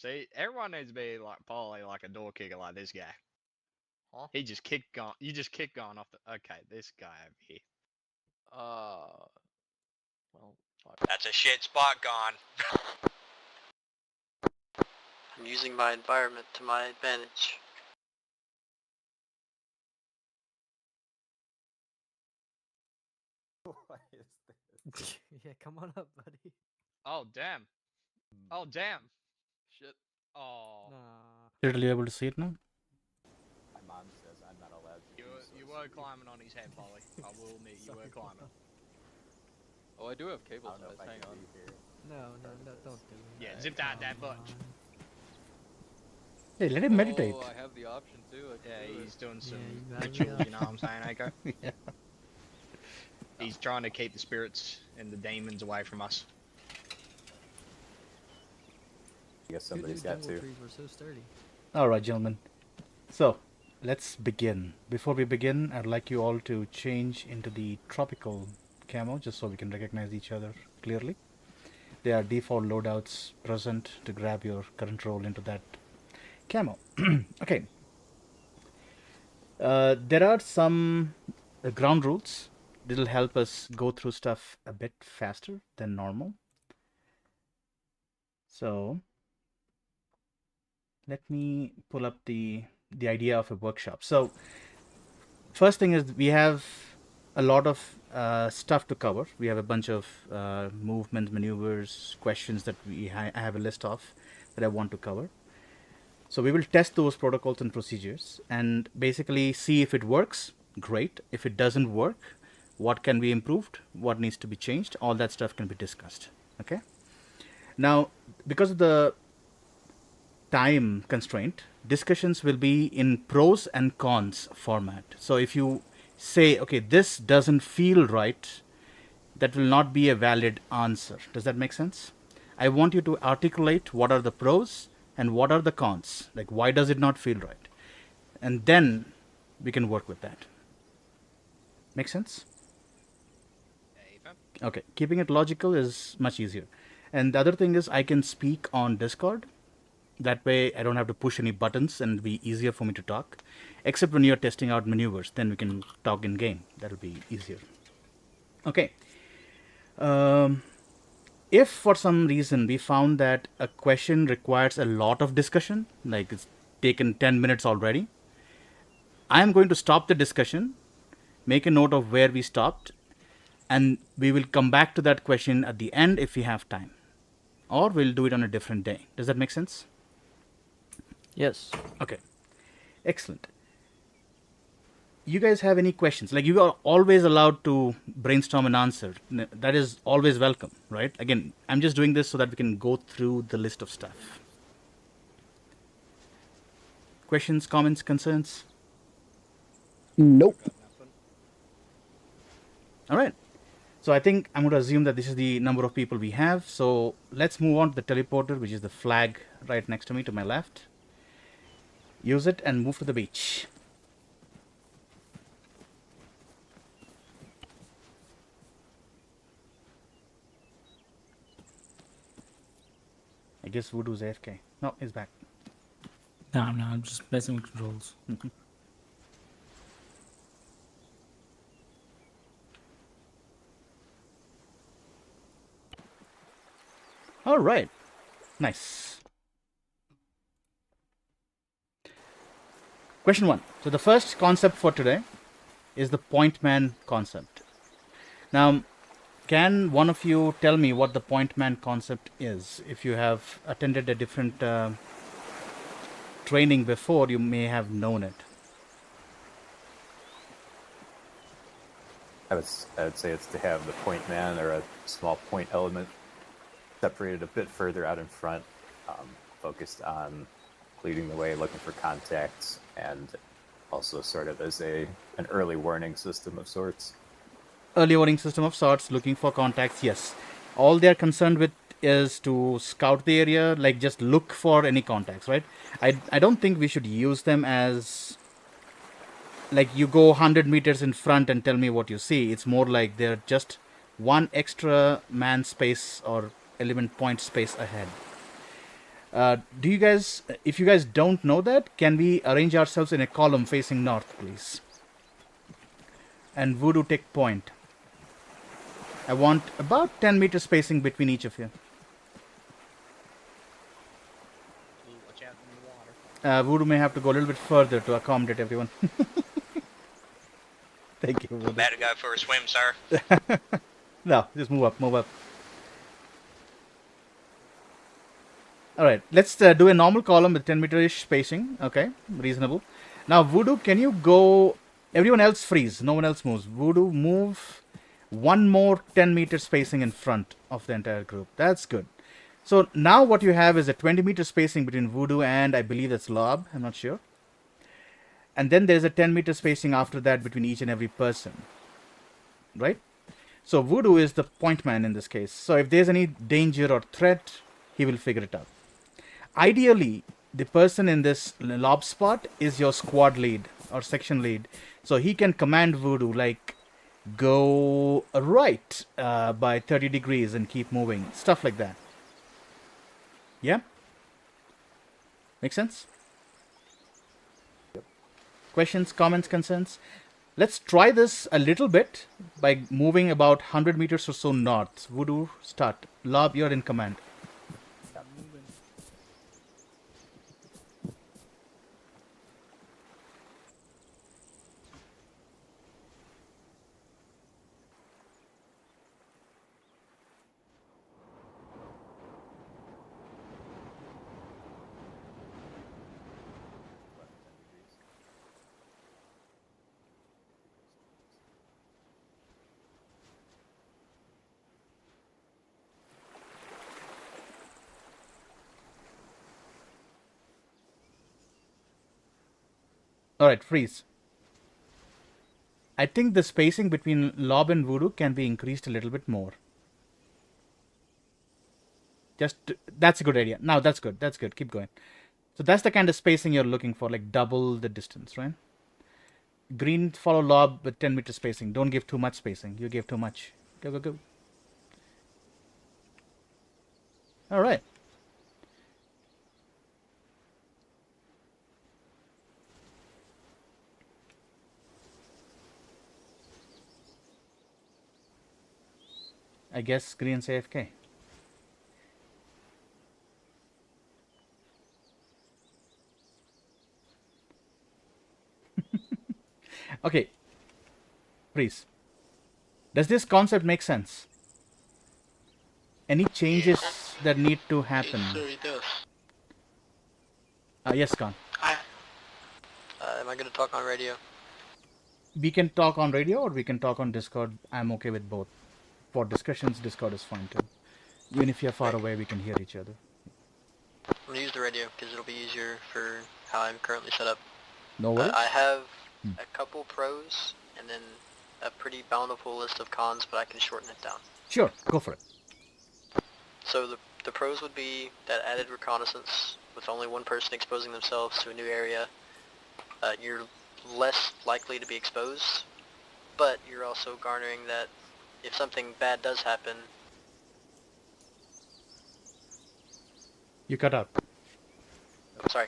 See, everyone needs to be like probably like a door kicker like this guy. Huh? He just kicked gone. You just kicked gone off the. Okay, this guy over here. Well, fuck. That's a shit spot gone. I'm using my environment to my advantage. What is this? Yeah, come on up, buddy. Oh damn. Oh damn. Shit. Oh. Nah. Literally able to see it now? My mom says I'm not allowed to. You were climbing on his head, Polly. I will admit you were climbing. Oh, I do have I cable don't know ties. if I Hang can on. be here. No, don't do it. Yeah, zip that Come butch. on. Hey, let him meditate. Oh, I have the option too. I can Yeah, do he's it. doing some you got rituals, the you know what I'm saying, Echo? Yeah. He's trying to keep the spirits and the demons away from us. I guess Dude, somebody's got jungle to. trees were so sturdy. Alright, gentlemen. So, let's begin. Before we begin, I'd like you all to change into the tropical camo, just so we can recognize each other clearly. There are default loadouts present to grab your current role into that camo. Okay. There are some ground rules that'll help us go through stuff a bit faster than normal. So, let me pull up the idea of a workshop. So, first thing is we have a lot of stuff to cover. We have a bunch of movement, maneuvers, questions that I have a list of that I want to cover. So we will test those protocols and procedures and basically see if it works. Great. If it doesn't work, what can be improved? What needs to be changed? All that stuff can be discussed. Okay. Now, because of the time constraint, discussions will be in pros and cons format. So if you say, okay, this doesn't feel right, that will not be a valid answer. Does that make sense? I want you to articulate what are the pros and what are the cons. Like, why does it not feel right? And then we can work with that. Make sense? Okay, keeping it logical is much easier. And the other thing is I can speak on Discord. That way I don't have to push any buttons and it'll be easier for me to talk. Except when you're testing out maneuvers, then we can talk in game. That'll be easier. Okay. If for some reason we found that a question requires a lot of discussion, like it's taken 10 minutes already, I am going to stop the discussion, make a note of where we stopped, and we will come back to that question at the end if we have time. Or we'll do it on a different day. Does that make sense? Yes. Okay. Excellent. You guys have any questions? Like, you are always allowed to brainstorm an answer. That is always welcome, right? Again, I'm just doing this so that we can go through the list of stuff. Questions, comments, concerns? Nope. All right. So I think I'm going to assume that this is the number of people we have. So let's move on to the teleporter, which is the flag right next to me to my left. Use it and move to the beach. I guess Voodoo's AFK. No, he's back. No, I'm just messing with controls. All right. Nice. Question 1. So the first concept for today is the point man concept. Now, can one of you tell me what the point man concept is? If you have attended a different training before, you may have known it. I would say it's to have the point man or a small point element separated a bit further out in front, focused on leading the way, looking for contacts, and also sort of as an early warning system of sorts. Early warning system of sorts, looking for contacts, yes. All they're concerned with is to scout the area, like just look for any contacts, right? I don't think we should use them as, like, you go 100 meters in front and tell me what you see. It's more like they're just one extra man space or element point space ahead. Do you guys, if you guys don't know that, can we arrange ourselves in a column facing north, please? And Voodoo take point. I want about 10 meter spacing between each of you. Ooh, watch out in the water. Voodoo may have to go a little bit further to accommodate everyone. Thank you, Voodoo. About to go for a swim, sir. No, just move up, move up. Alright, let's do a normal column with 10 meter-ish spacing. Okay, reasonable. Now, Voodoo, can you go... Everyone else freeze, no one else moves. Voodoo, move one more 10 meter spacing in front of the entire group. That's good. So now what you have is a 20 meter spacing between Voodoo and I believe that's Lob, I'm not sure. And then there's a 10 meter spacing after that between each and every person. Right? So Voodoo is the point man in this case. So if there's any danger or threat, he will figure it out. Ideally, the person in this Lob spot is your squad lead or section lead. So he can command Voodoo like go right by 30 degrees and keep moving. Stuff like that. Yeah? Make sense? Yep. Questions, comments, concerns? Let's try this a little bit by moving about 100 meters or so north. Voodoo, start. Lob, you're in command. Alright, freeze. I think the spacing between Lob and Voodoo can be increased a little bit more. That's a good idea. Now that's good. That's good. Keep going. So that's the kind of spacing you're looking for, like double the distance, right? Green, follow Lob with 10 meter spacing. Don't give too much spacing. You gave too much. Go, go, go. Alright. I guess Green's AFK. Okay. Please. Does this concept make sense? Any changes that need to happen? It certainly does. Yes, Khan. Am I going to talk on radio? We can talk on radio or we can talk on Discord. I'm okay with both. For discussions, Discord is fine too. Even if you're far away, we can hear each other. I'm going to use the radio because it'll be easier for how I'm currently set up. No worries. I have a couple pros and then a pretty bountiful list of cons, but I can shorten it down. Sure, go for it. So the pros would be that added reconnaissance with only one person exposing themselves to a new area. You're less likely to be exposed, but you're also garnering that if something bad does happen... You cut out. Sorry.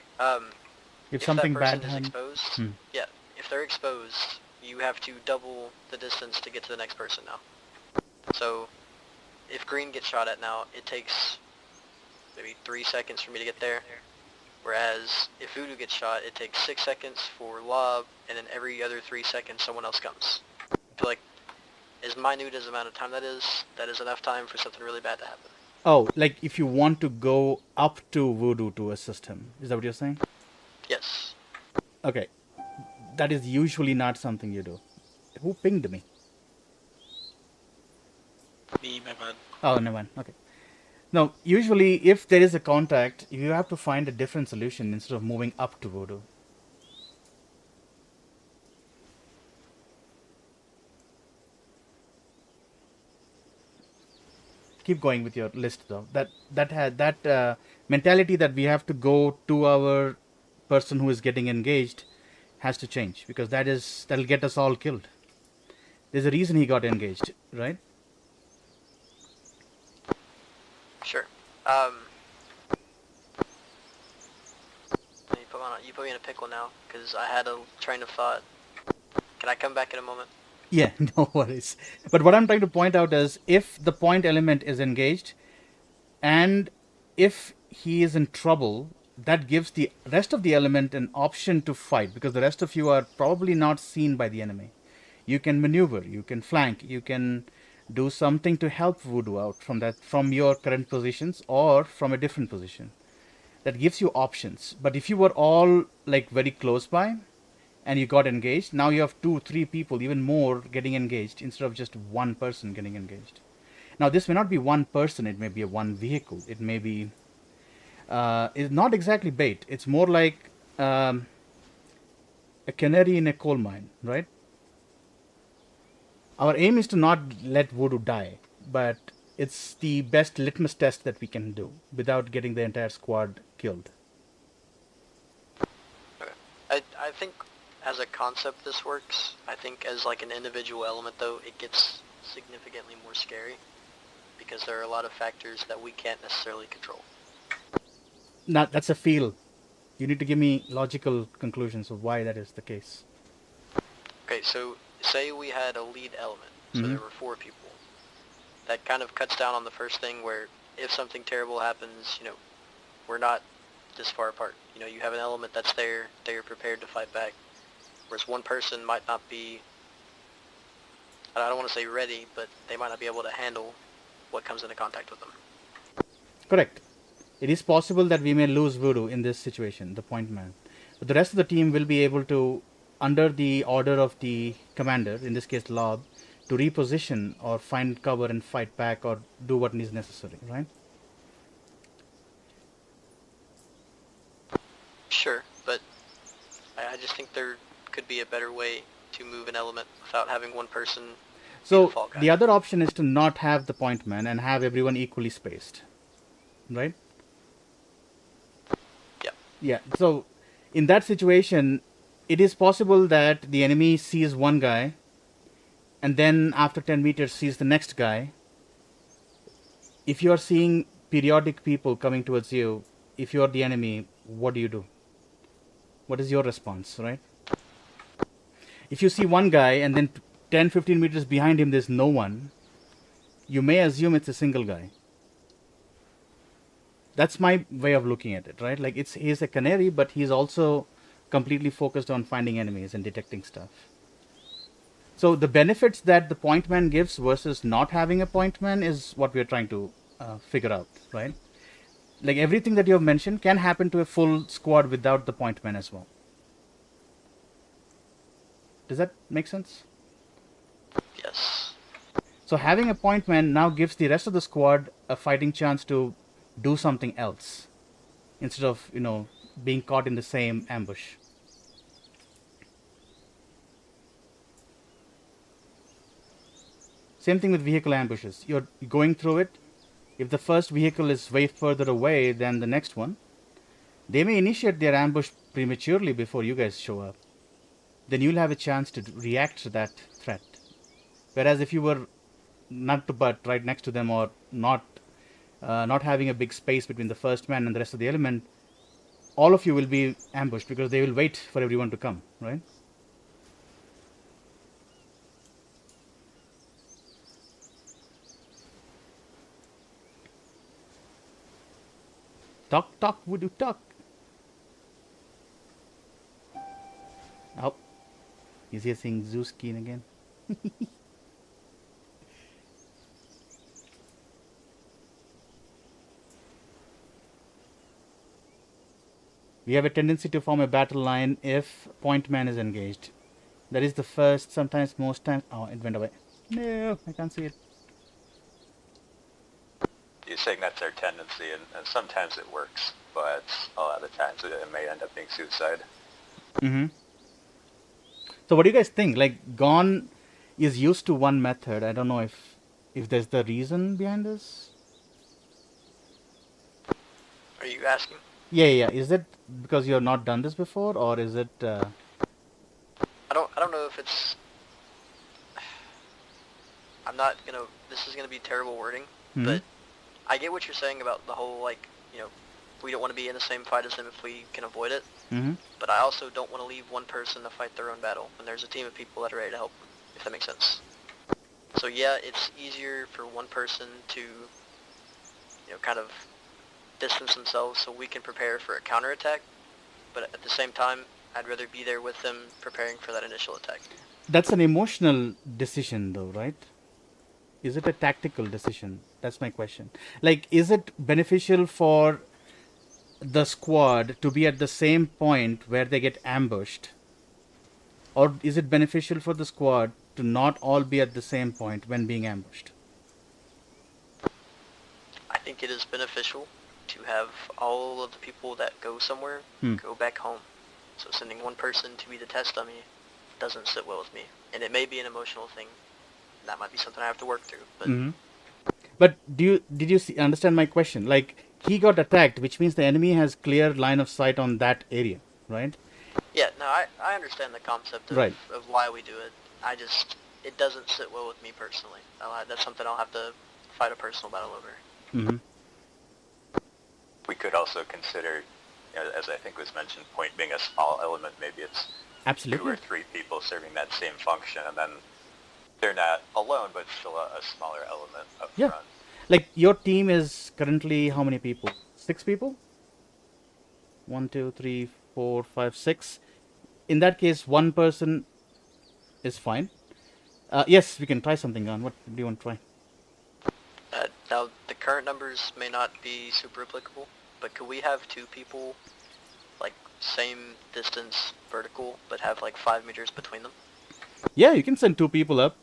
If something that bad person is happens, exposed, yeah, if they're exposed, you have to double the distance to get to the next person now. So, if Green gets shot at now, it takes maybe 3 seconds for me to get there. Whereas, if Voodoo gets shot, it takes 6 seconds for Lob, and then every other 3 seconds someone else comes. I feel like, as minute as the amount of time that is enough time for something really bad to happen. Oh, like if you want to go up to Voodoo to assist him. Is that what you're saying? Yes. Okay. That is usually not something you do. Who pinged me? Me, my man. Oh, never mind. Okay. No, usually if there is a contact, you have to find a different solution instead of moving up to Voodoo. Keep going with your list though. That mentality that we have to go to our person who is getting engaged has to change, because that'll get us all killed. There's a reason he got engaged, right? Sure. you put me in a pickle now, because I had a train of thought. Can I come back in a moment? Yeah, no worries. But what I'm trying to point out is if the point element is engaged and if he is in trouble, that gives the rest of the element an option to fight because the rest of you are probably not seen by the enemy. You can maneuver, you can flank, you can do something to help Voodoo out from your current positions or from a different position. That gives you options. But if you were all like very close by and you got engaged, now you have 2-3 people, even more, getting engaged instead of just one person getting engaged. Now this may not be one person, it may be a one vehicle, it may be it's not exactly bait, it's more like a canary in a coal mine, right? Our aim is to not let Voodoo die, but it's the best litmus test that we can do without getting the entire squad killed. Okay. I think as a concept this works. I think as like an individual element though, it gets significantly more scary because there are a lot of factors that we can't necessarily control. Now, that's a feel. You need to give me logical conclusions of why that is the case. Okay, so say we had a lead element, so Mhm. there were 4 people. That kind of cuts down on the first thing where if something terrible happens, you know, we're not this far apart. You know, you have an element that's there, they're prepared to fight back. Whereas one person might not be, I don't want to say ready, but they might not be able to handle what comes into contact with them. Correct. It is possible that we may lose Voodoo in this situation, the point man. But the rest of the team will be able to, under the order of the commander, in this case Lob, to reposition or find cover and fight back or do what is necessary, right? Sure, but I just think there could be a better way to move an element without having one person be the So fall guy. the other option is to not have the point man and have everyone equally spaced, right? Yeah. Yeah, so in that situation, it is possible that the enemy sees one guy and then after 10 meters sees the next guy. If you are seeing periodic people coming towards you, if you are the enemy, what do? What is your response, right? If you see one guy and then 10-15 meters behind him there's no one, you may assume it's a single guy. That's my way of looking at it, right? Like he's a canary, but he's also completely focused on finding enemies and detecting stuff. So the benefits that the point man gives versus not having a point man is what we're trying to figure out, right? Like everything that you have mentioned can happen to a full squad without the point man as well. Does that make sense? Yes. So having a point man now gives the rest of the squad a fighting chance to do something else instead of, you know, being caught in the same ambush. Same thing with vehicle ambushes. You're going through it. If the first vehicle is way further away than the next one, they may initiate their ambush prematurely before you guys show up. Then you'll have a chance to react to that threat. Whereas if you were nut to butt right next to them or not having a big space between the first man and the rest of the element, all of you will be ambushed because they will wait for everyone to come, right? Talk, would you talk? Oh, he's here saying Zeus Keen again. We have a tendency to form a battle line if point man is engaged. That is the first, sometimes most times. Oh, it went away. No, I can't see it. You're saying that's their tendency, and sometimes it works, but a lot of times it may end up being suicide. Mm-hmm. So what do you guys think? Like, Gone is used to one method. I don't know if there's the reason behind this. Are you asking? Yeah. Is it because you have not done this before, or is it? I don't know if it's. I'm not gonna. This is gonna be terrible wording, Mhm. but I get what you're saying about the whole like, you know, we don't want to be in the same fight as them if we can avoid it. Mm-hmm. But I also don't want to leave one person to fight their own battle when there's a team of people that are ready to help them, if that makes sense. So yeah, it's easier for one person to, kind of distance themselves so we can prepare for a counterattack. But at the same time, I'd rather be there with them preparing for that initial attack. That's an emotional decision, though, right? Is it a tactical decision? That's my question. Like, is it beneficial for the squad to be at the same point where they get ambushed? Or is it beneficial for the squad to not all be at the same point when being ambushed? I think it is beneficial to have all of the people that go somewhere go back home. So sending one person to be the test dummy doesn't sit well with me. And it may be an emotional thing. That might be something I have to work through. But But did you understand my question? Like, he got attacked, which means the enemy has clear line of sight on that area, right? yeah, no, I understand the concept of, Right. of why we do it. It doesn't sit well with me personally. That's something I'll have to fight a personal battle over. Mm-hmm. We could also consider, as I think was mentioned, point being a small element. Maybe it's 2 Absolutely. or 3 people serving that same function, and then they're not alone, but still a smaller element up Yeah. front. Like, your team is currently how many people? 6 people? 1, 2, 3, 4, 5, 6. In that case, one person is fine. Yes, we can try something on. What do you want to try? Now, the current numbers may not be super applicable, but could we have 2 people, like, same distance vertical, but have, like, 5 meters between them? Yeah, you can send 2 people up.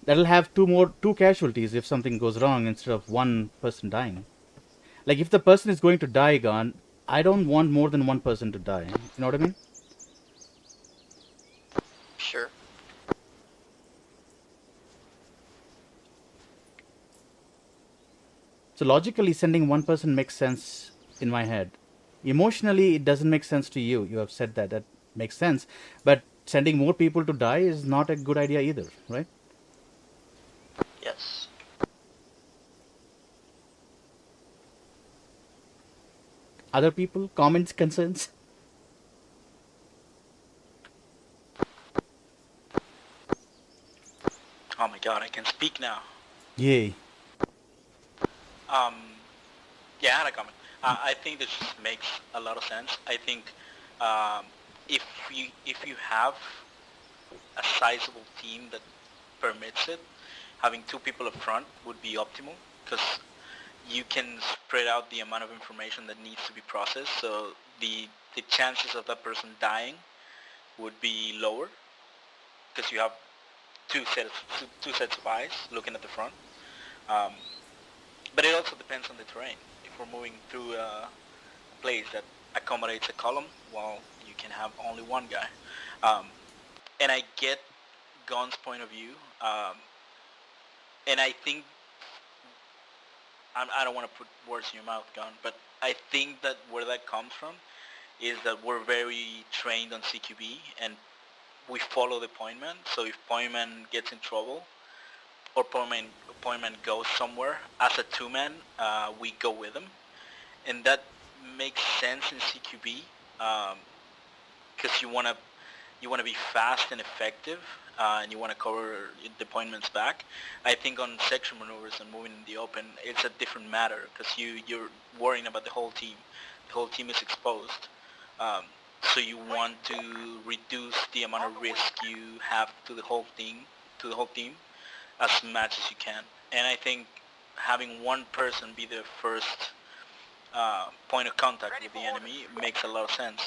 That'll have 2 casualties if something goes wrong instead of one person dying. Like, if the person is going to die, Gon, I don't want more than one person to die. You know what I mean? Sure. So logically, sending one person makes sense in my head. Emotionally, it doesn't make sense to you. You have said that. That makes sense. But sending more people to die is not a good idea either, right? Yes. Other people, comments, concerns? Oh my god, I can speak now. Yay. Yeah, I had a comment. I think this makes a lot of sense. I think if you have a sizable team that permits it, having 2 people up front would be optimal, because you can spread out the amount of information that needs to be processed, so the chances of that person dying would be lower, because you have two sets of eyes looking at the front. But it also depends on the terrain. If we're moving through a place that accommodates a column, well, you can have only one guy. And I get Gon's point of view, and I think, I don't want to put words in your mouth, Gon, but I think that where that comes from is that we're very trained on CQB, and we follow the point man. So if point man gets in trouble, or point man goes somewhere, as a 2-man, we go with him. And that makes sense in CQB, because you want to be fast and effective, and you want to cover the point man's back. I think on section maneuvers and moving in the open, it's a different matter, because you're worrying about the whole team. The whole team is exposed. So you want to reduce the amount of risk you have to the whole team, as much as you can. And I think having one person be the first point of contact with the enemy makes a lot of sense.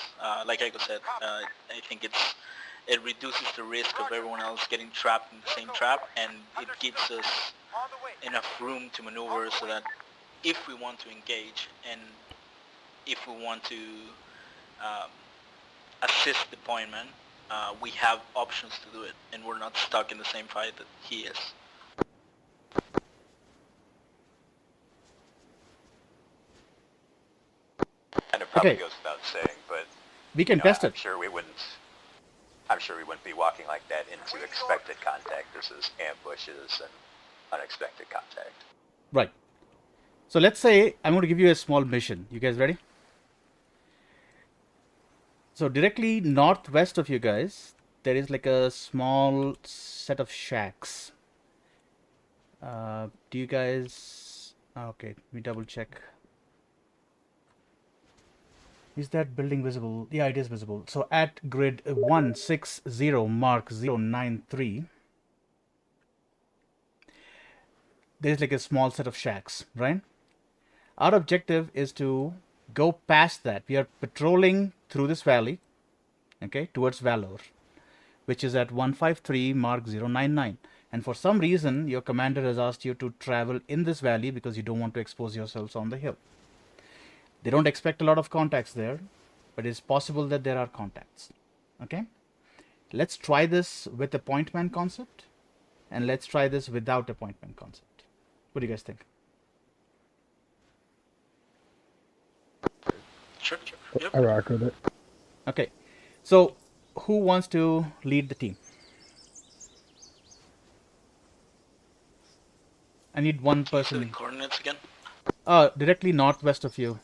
Like Aiko said, I think it reduces the risk of everyone else getting trapped in the same trap, and it gives us enough room to maneuver so that if we want to engage and if we want to assist the point man, we have options to do it, and we're not stuck in the same fight that he is. And it probably Okay. goes without saying, but We can test I'm it. sure we wouldn't be walking like that into expected contact. This is ambushes and unexpected contact. Right. So let's say I'm going to give you a small mission. You guys ready? So directly northwest of you guys, there is like a small set of shacks. Do you guys... Okay, let me double check. Is that building visible? Yeah, it is visible. So at grid 160 mark 093, there's like a small set of shacks, right? Our objective is to go past that. We are patrolling through this valley, okay, towards Valor, which is at 153 mark 099. And for some reason, your commander has asked you to travel in this valley because you don't want to expose yourselves on the hill. They don't expect a lot of contacts there, but it's possible that there are contacts. Okay? Let's try this with a point man concept, and let's try this without a point man concept. What do you guys think? Sure. Yep. I rock with it. Okay. So, who wants to lead the team? I need one Can you say the person. coordinates again? Directly northwest of you.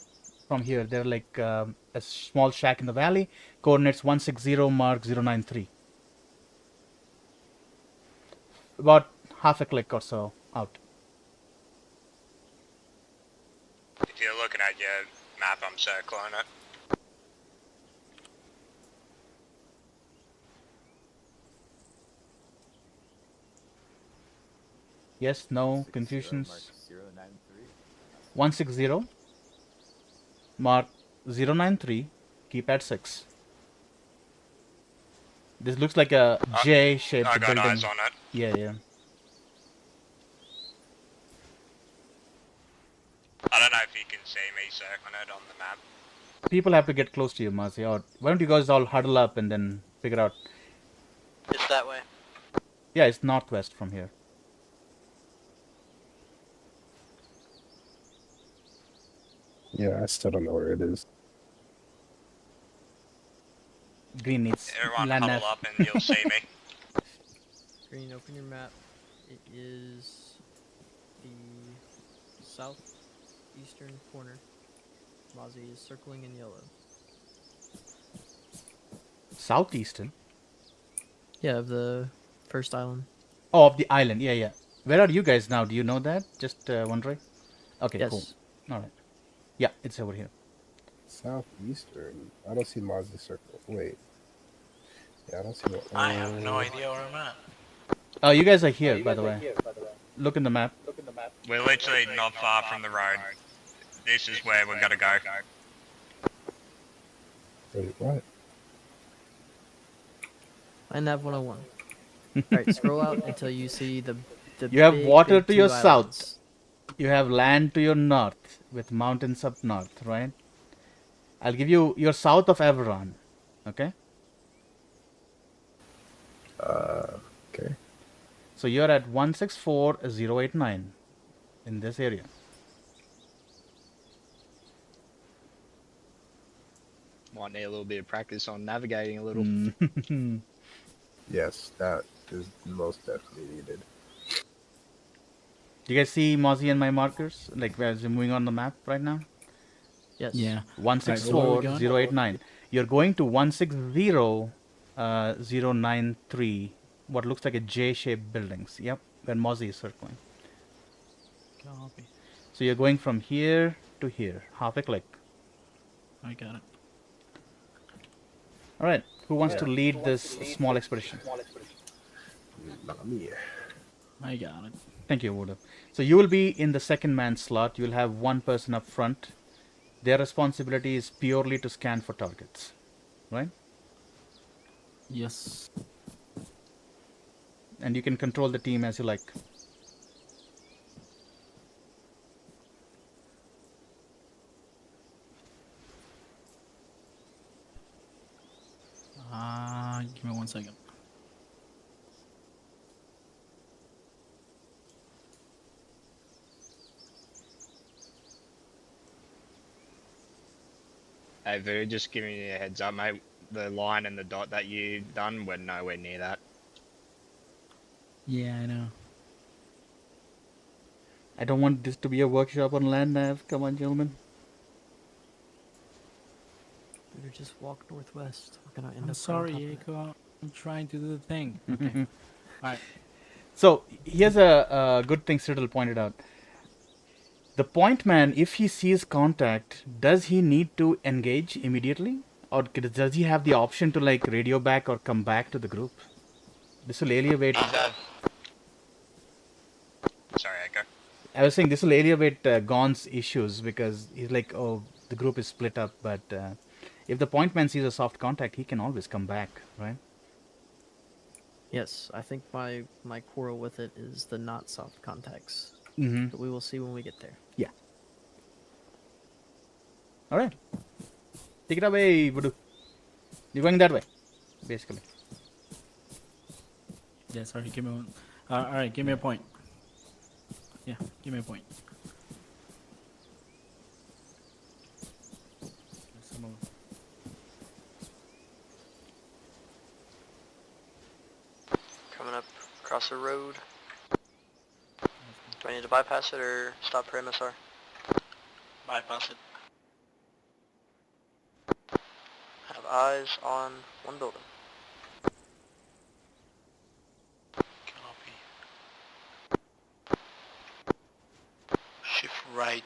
From here, they're like a small shack in the valley. Coordinates 160 mark 093. About half a click or so out. If you're looking at your map, I'm circling it. Yes, no, 60 confusions. mark 093. 160 mark 093. Keep at 6. This looks like a J-shaped I got building. eyes on it. Yeah. I don't know if you can see me circling it on the map. People have to get close to you, Marzi. Or why don't you guys all huddle up and then figure out? It's that way. Yeah, it's northwest from here. Yeah, I still don't know where it is. Green needs Everyone land huddle nav. up and you'll see me. Green, open your map. It is the southeastern corner. Mozzie is circling in yellow. Southeastern? Yeah, of the first island. Oh, of the island. Yeah. Where are you guys now? Do you know that? Just wondering. Okay, Yes. cool. All right. Yeah, it's over here. Southeastern. I don't see Mozzie Circle. Wait. Yeah, I don't see what. I have no idea where I'm at. Oh, you guys are here, by the way. Look in the map. We're literally not far from the road. This is where we're gonna go. Wait, what? I nav 101. Alright, scroll out until you see the You have big, water big to your two south. islands. You have land to your north, with mountains up north, right? I'll give you... You're south of Averon, okay? Okay. So you're at 164089 in this area. Might need a little bit of practice on navigating a little. Mm. Yes, that is most definitely needed. Do you guys see Mozzie and my markers? Like, as we're moving on the map right now? Yes. Yeah. 164089. You're going to 160 what looks like a J-shaped buildings. Yep, where Mozzie is circling. Copy. So you're going from here to here. Half a click. I got it. Alright, who wants to lead this small expedition? Not me. I got it. Thank you, Voodoo. So you will be in the second man slot. You'll have one person up front. Their responsibility is purely to scan for targets. Right? Yes. And you can control the team as you like. Give me 1 second. Hey, Vu, just giving you a heads up, mate. The line and the dot that you done, we're nowhere near that. Yeah, I know. I don't want this to be a workshop on land nav. Come on, gentlemen. Better just walk northwest. We're gonna end I'm up sorry, right on top of Aiko. I'm trying to do the thing. Okay. Alright. So here's a good thing Cyril pointed out. The point man, if he sees contact, does he need to engage immediately? Or does he have the option to like radio back or come back to the group? This will alleviate... Sorry, Echo. I was saying this will alleviate Gon's issues because he's like, oh, the group is split up, but if the point man sees a soft contact, he can always come back, right? Yes, I think my quarrel with it is the not soft contacts. Mm-hmm. But we will see when we get there. Yeah. All right. Take it away, Voodoo. You're going that way, basically. Yeah, sorry, give me one. Alright, give me a point. Yeah, give me a point. Some of- Coming up across the road. Do I need to bypass it or stop for MSR? Bypass it. Have eyes on one building. Copy. Shift right,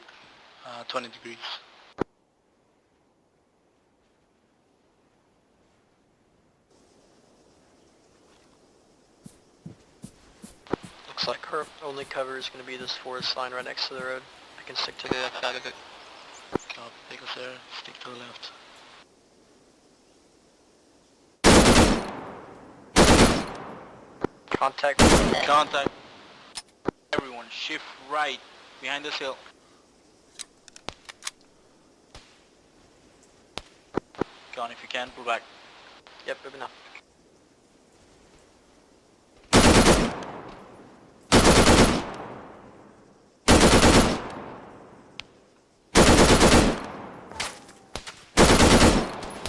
20 degrees. Looks like her only cover is going to be this forest line right next to the road. I can stick to the left side of it. Copy, take us there, stick to the left. Contact. Contact. Everyone, shift right, behind this hill. Gone if you can, pull back. Yep, moving now.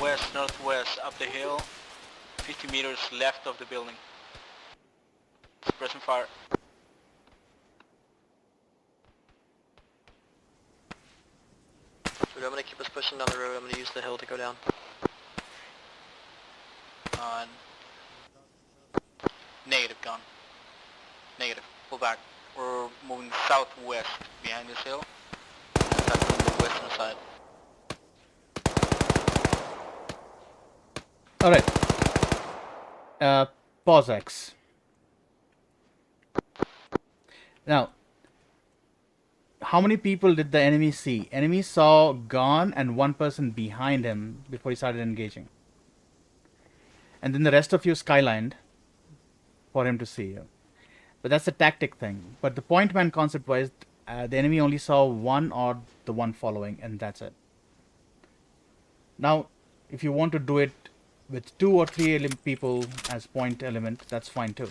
West, northwest, up the hill, 50 meters left of the building. Suppressing fire. So I'm going to keep us pushing down the road. I'm going to use the hill to go down. Negative, gone. Negative, pull back. We're moving southwest behind this hill. That's on the western side. All right. Pause X. Now, how many people did the enemy see? Enemy saw Gon and one person behind him before he started engaging. And then the rest of you skylined for him to see you. But that's a tactic thing. But the point man concept was the enemy only saw one or the one following, and that's it. Now, if you want to do it with 2 or 3 people as point element, that's fine too.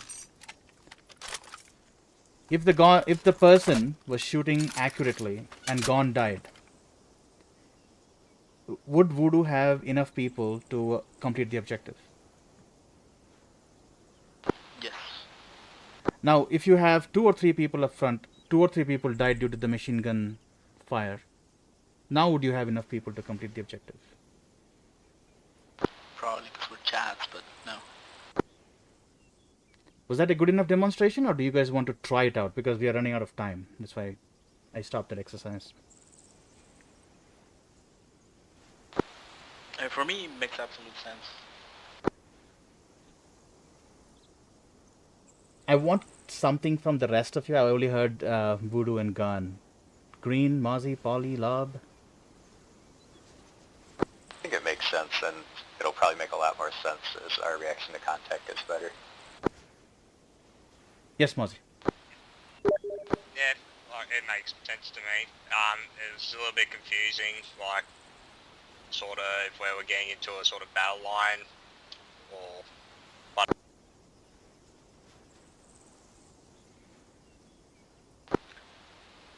If the person was shooting accurately and Gon died, would Voodoo have enough people to complete the objective? Yes. Now, if you have 2 or 3 people up front, 2 or 3 people died due to the machine gun fire, now would you have enough people to complete the objective? Probably because we're chats, but no. Was that a good enough demonstration, or do you guys want to try it out? Because we are running out of time. That's why I stopped that exercise. For me, it makes absolute sense. I want something from the rest of you. I only heard Voodoo and Gun. Green, Mozzie, Polly, Lob. I think it makes sense, and it'll probably make a lot more sense as our reaction to contact gets better. Yes, Mozzie. Yeah, like, it makes sense to me. It was a little bit confusing, like, sort of, if we were getting into a sort of battle line, or... But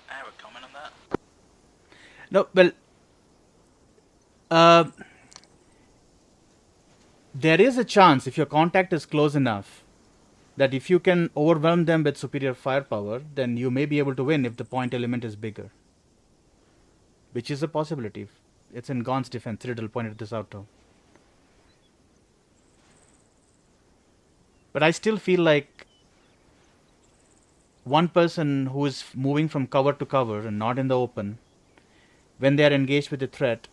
I have a comment on that. No, well... there is a chance, if your contact is close enough, that if you can overwhelm them with superior firepower, then you may be able to win if the point element is bigger. Which is a possibility. It's in Gon's defense. Riddle pointed this out too. But I still feel like one person who is moving from cover to cover and not in the open, when they are engaged with a threat,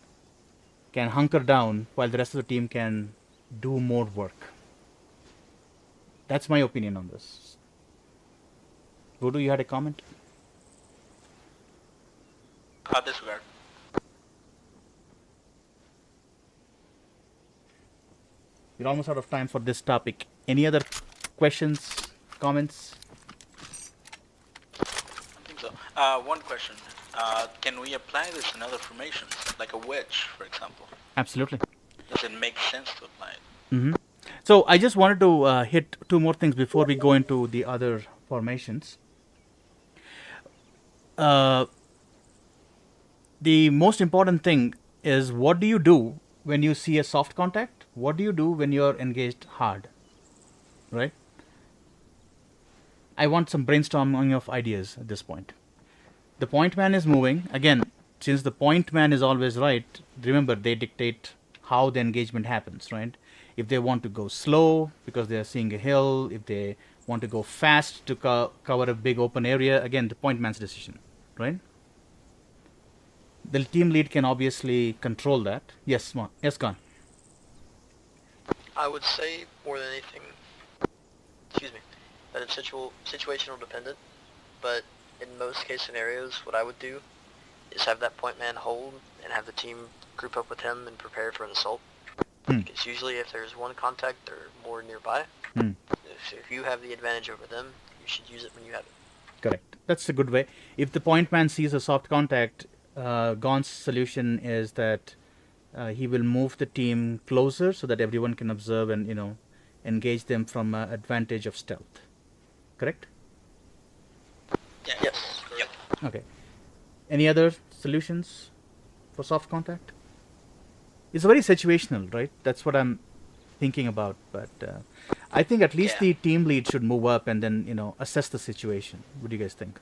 can hunker down while the rest of the team can do more work. That's my opinion on this. Voodoo, you had a comment? Disregard. We're almost out of time for this topic. Any other questions, comments? I think so. One question. Can we apply this in other formations, like a wedge, for example? Absolutely. Does it make sense to apply it? Mm-hmm. So I just wanted to hit two more things before we go into the other formations. The most important thing is, what do you do when you see a soft contact? What do you do when you're engaged hard? Right? I want some brainstorming of ideas at this point. The point man is moving. Again, since the point man is always right, remember they dictate how the engagement happens, right? If they want to go slow because they are seeing a hill, if they want to go fast to cover a big open area, again, the point man's decision, right? The team lead can obviously control that. Yes, Khan. I would say more than anything, that it's situational dependent, but in most case scenarios, what I would do is have that point man hold and have the team group up with him and prepare for an assault. Because usually if there's one contact or more nearby, if you have the advantage over them, you should use it when you have it. Correct. That's a good way. If the point man sees a soft contact, Gon's solution is that he will move the team closer so that everyone can observe and, engage them from an advantage of stealth. Correct? Yeah. Yes. Yep. Okay. Any other solutions for soft contact? It's very situational, right? That's what I'm thinking about. But I think at least the team lead should move up and then, assess the situation. What do you guys think?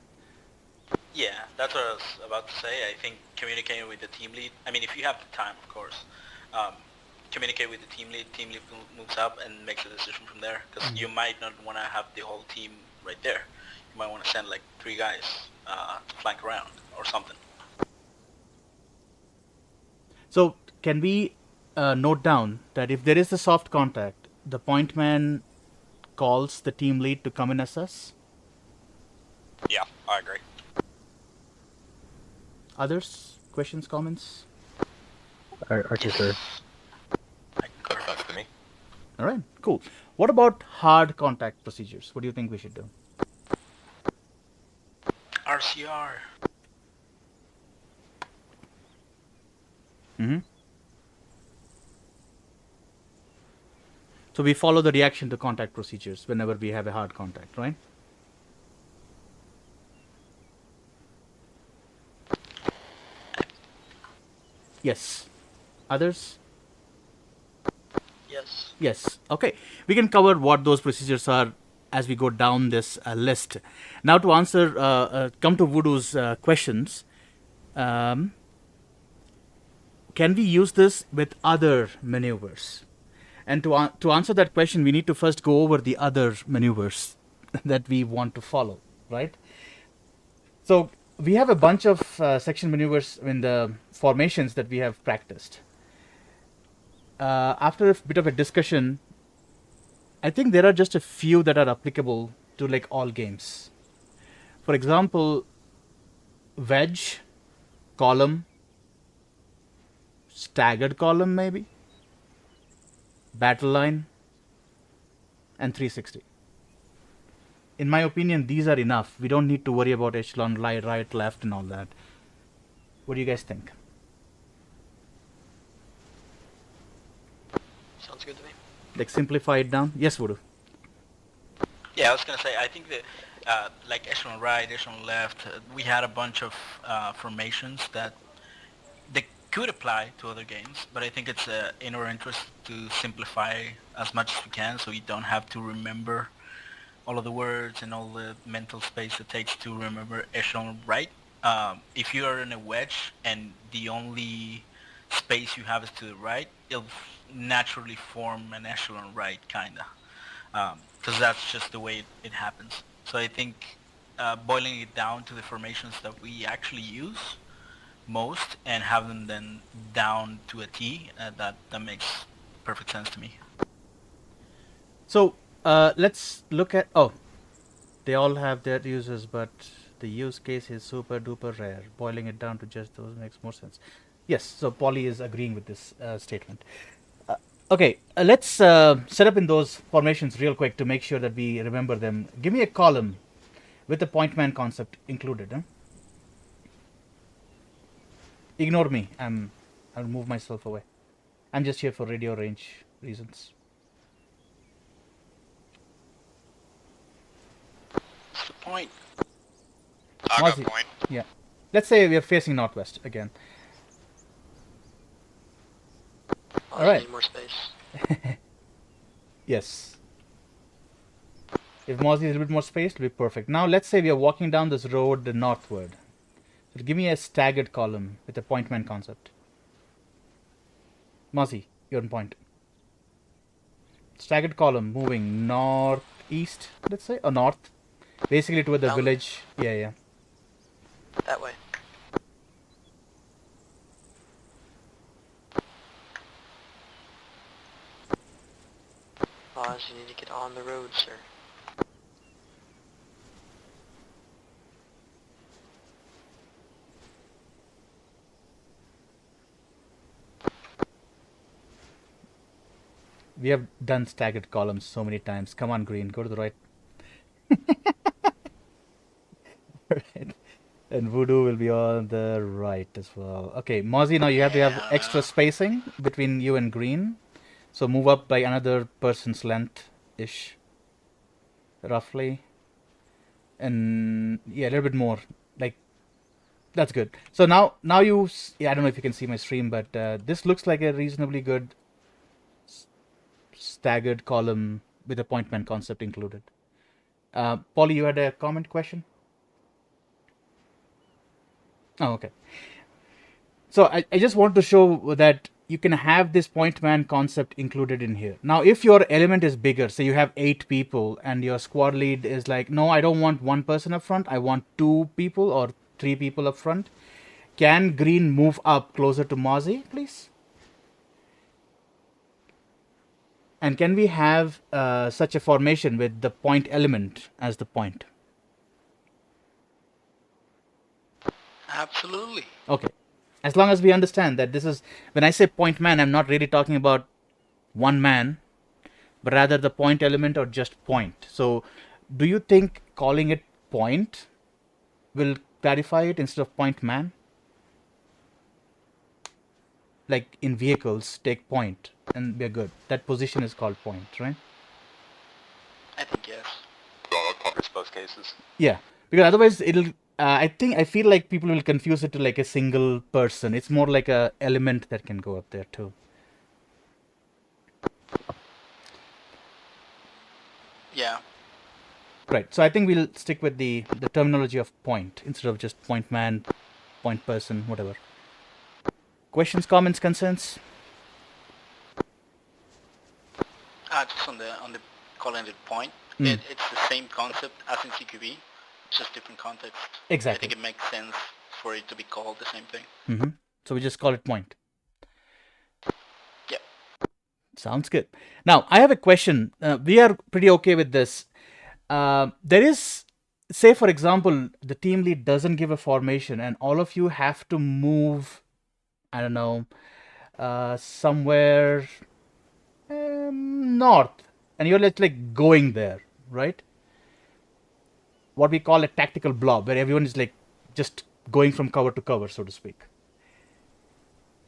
Yeah, that's what I was about to say. I think communicating with the team lead, I mean, if you have the time, of course, communicate with the team lead moves up and makes a decision from there. Because you might not want to have the whole team right there. You might want to send like 3 guys to flank around or something. So can we note down that if there is a soft contact, the point man calls the team lead to come and assess? Yeah, I agree. Others? Questions, comments? I concur. That's for me. All right, cool. What about hard contact procedures? What do you think we should do? RCR. Mm-hmm. So we follow the reaction to contact procedures whenever we have a hard contact, right? Yes. Others? Yes. Yes. Okay. We can cover what those procedures are as we go down this list. Now to answer, come to Voodoo's questions. Can we use this with other maneuvers? And to answer that question, we need to first go over the other maneuvers that we want to follow, right? So we have a bunch of section maneuvers in the formations that we have practiced. After a bit of a discussion, I think there are just a few that are applicable to like all games. For example, wedge, column, staggered column maybe, battle line, and 360. In my opinion, these are enough. We don't need to worry about echelon, right, left, and all that. What do you guys think? Sounds good to me. Like simplify it down? Yes, Voodoo. Yeah, I was going to say, I think that like echelon right, echelon left, we had a bunch of formations that they could apply to other games, but I think it's in our interest to simplify as much as we can so you don't have to remember all of the words and all the mental space it takes to remember echelon right. If you are in a wedge and the only space you have is to the right, it'll naturally form an echelon right, kinda, because that's just the way it happens. So I think boiling it down to the formations that we actually use most and have them then down to a T, that makes perfect sense to me. So let's look at. Oh, they all have their uses, but the use case is super duper rare. Boiling it down to just those makes more sense. Yes, so Polly is agreeing with this statement. Okay, let's set up in those formations real quick to make sure that we remember them. Give me a column with the point man concept included. Huh? Ignore me. I'll move myself away. I'm just here for radio range reasons. What's the point? I got Mozzie. a point. Yeah. Let's say we are facing northwest again. I right. need more space. Yes. If Mozzie is a little bit more space, it'll be perfect. Now let's say we are walking down this road northward. So give me a staggered column with a point man concept. Mozzie, you're on point. Staggered column moving northeast, let's say, or north. Basically toward the Down. village. Yeah. That way. Oz, you need to get on the road, sir. We have done staggered columns so many times. Come on, Green, go to the right. Right. And Voodoo will be on the right as well. Okay, Mozzie, now you have to have extra spacing between you and Green. So move up by another person's length-ish. Roughly. And yeah, a little bit more. Like, that's good. So now you... Yeah, I don't know if you can see my stream, but this looks like a reasonably good staggered column with a point man concept included. Polly, you had a comment question? Oh, okay. So I just want to show that you can have this point man concept included in here. Now, if your element is bigger, say you have 8 people and your squad lead is like, no, I don't want 1 person up front. I want 2 people or 3 people up front. Can Green move up closer to Mozzie, please? And can we have such a formation with the point element as the point? Absolutely. Okay. As long as we understand that this is, when I say point man, I'm not really talking about one man, but rather the point element or just point. So do you think calling it point will clarify it instead of point man? Like in vehicles, take point and we're good. That position is called point, right? I think yes. Well, that covers both cases. Yeah, because otherwise it'll... I feel like people will confuse it to like a single person. It's more like a element that can go up there too. Yeah. Right. So I think we'll stick with the terminology of point instead of just point man, point person, whatever. Questions, comments, concerns? Just on the calling it point. It's the same concept as in CQB, just different context. Exactly. I think it makes sense for it to be called the same thing. Mm-hmm. So we just call it point. Yeah. Sounds good. Now, I have a question. We are pretty okay with this. There is, say for example, the team lead doesn't give a formation and all of you have to move, I don't know, somewhere north. And you're like going there, right? What we call a tactical blob, where everyone is like just going from cover to cover, so to speak.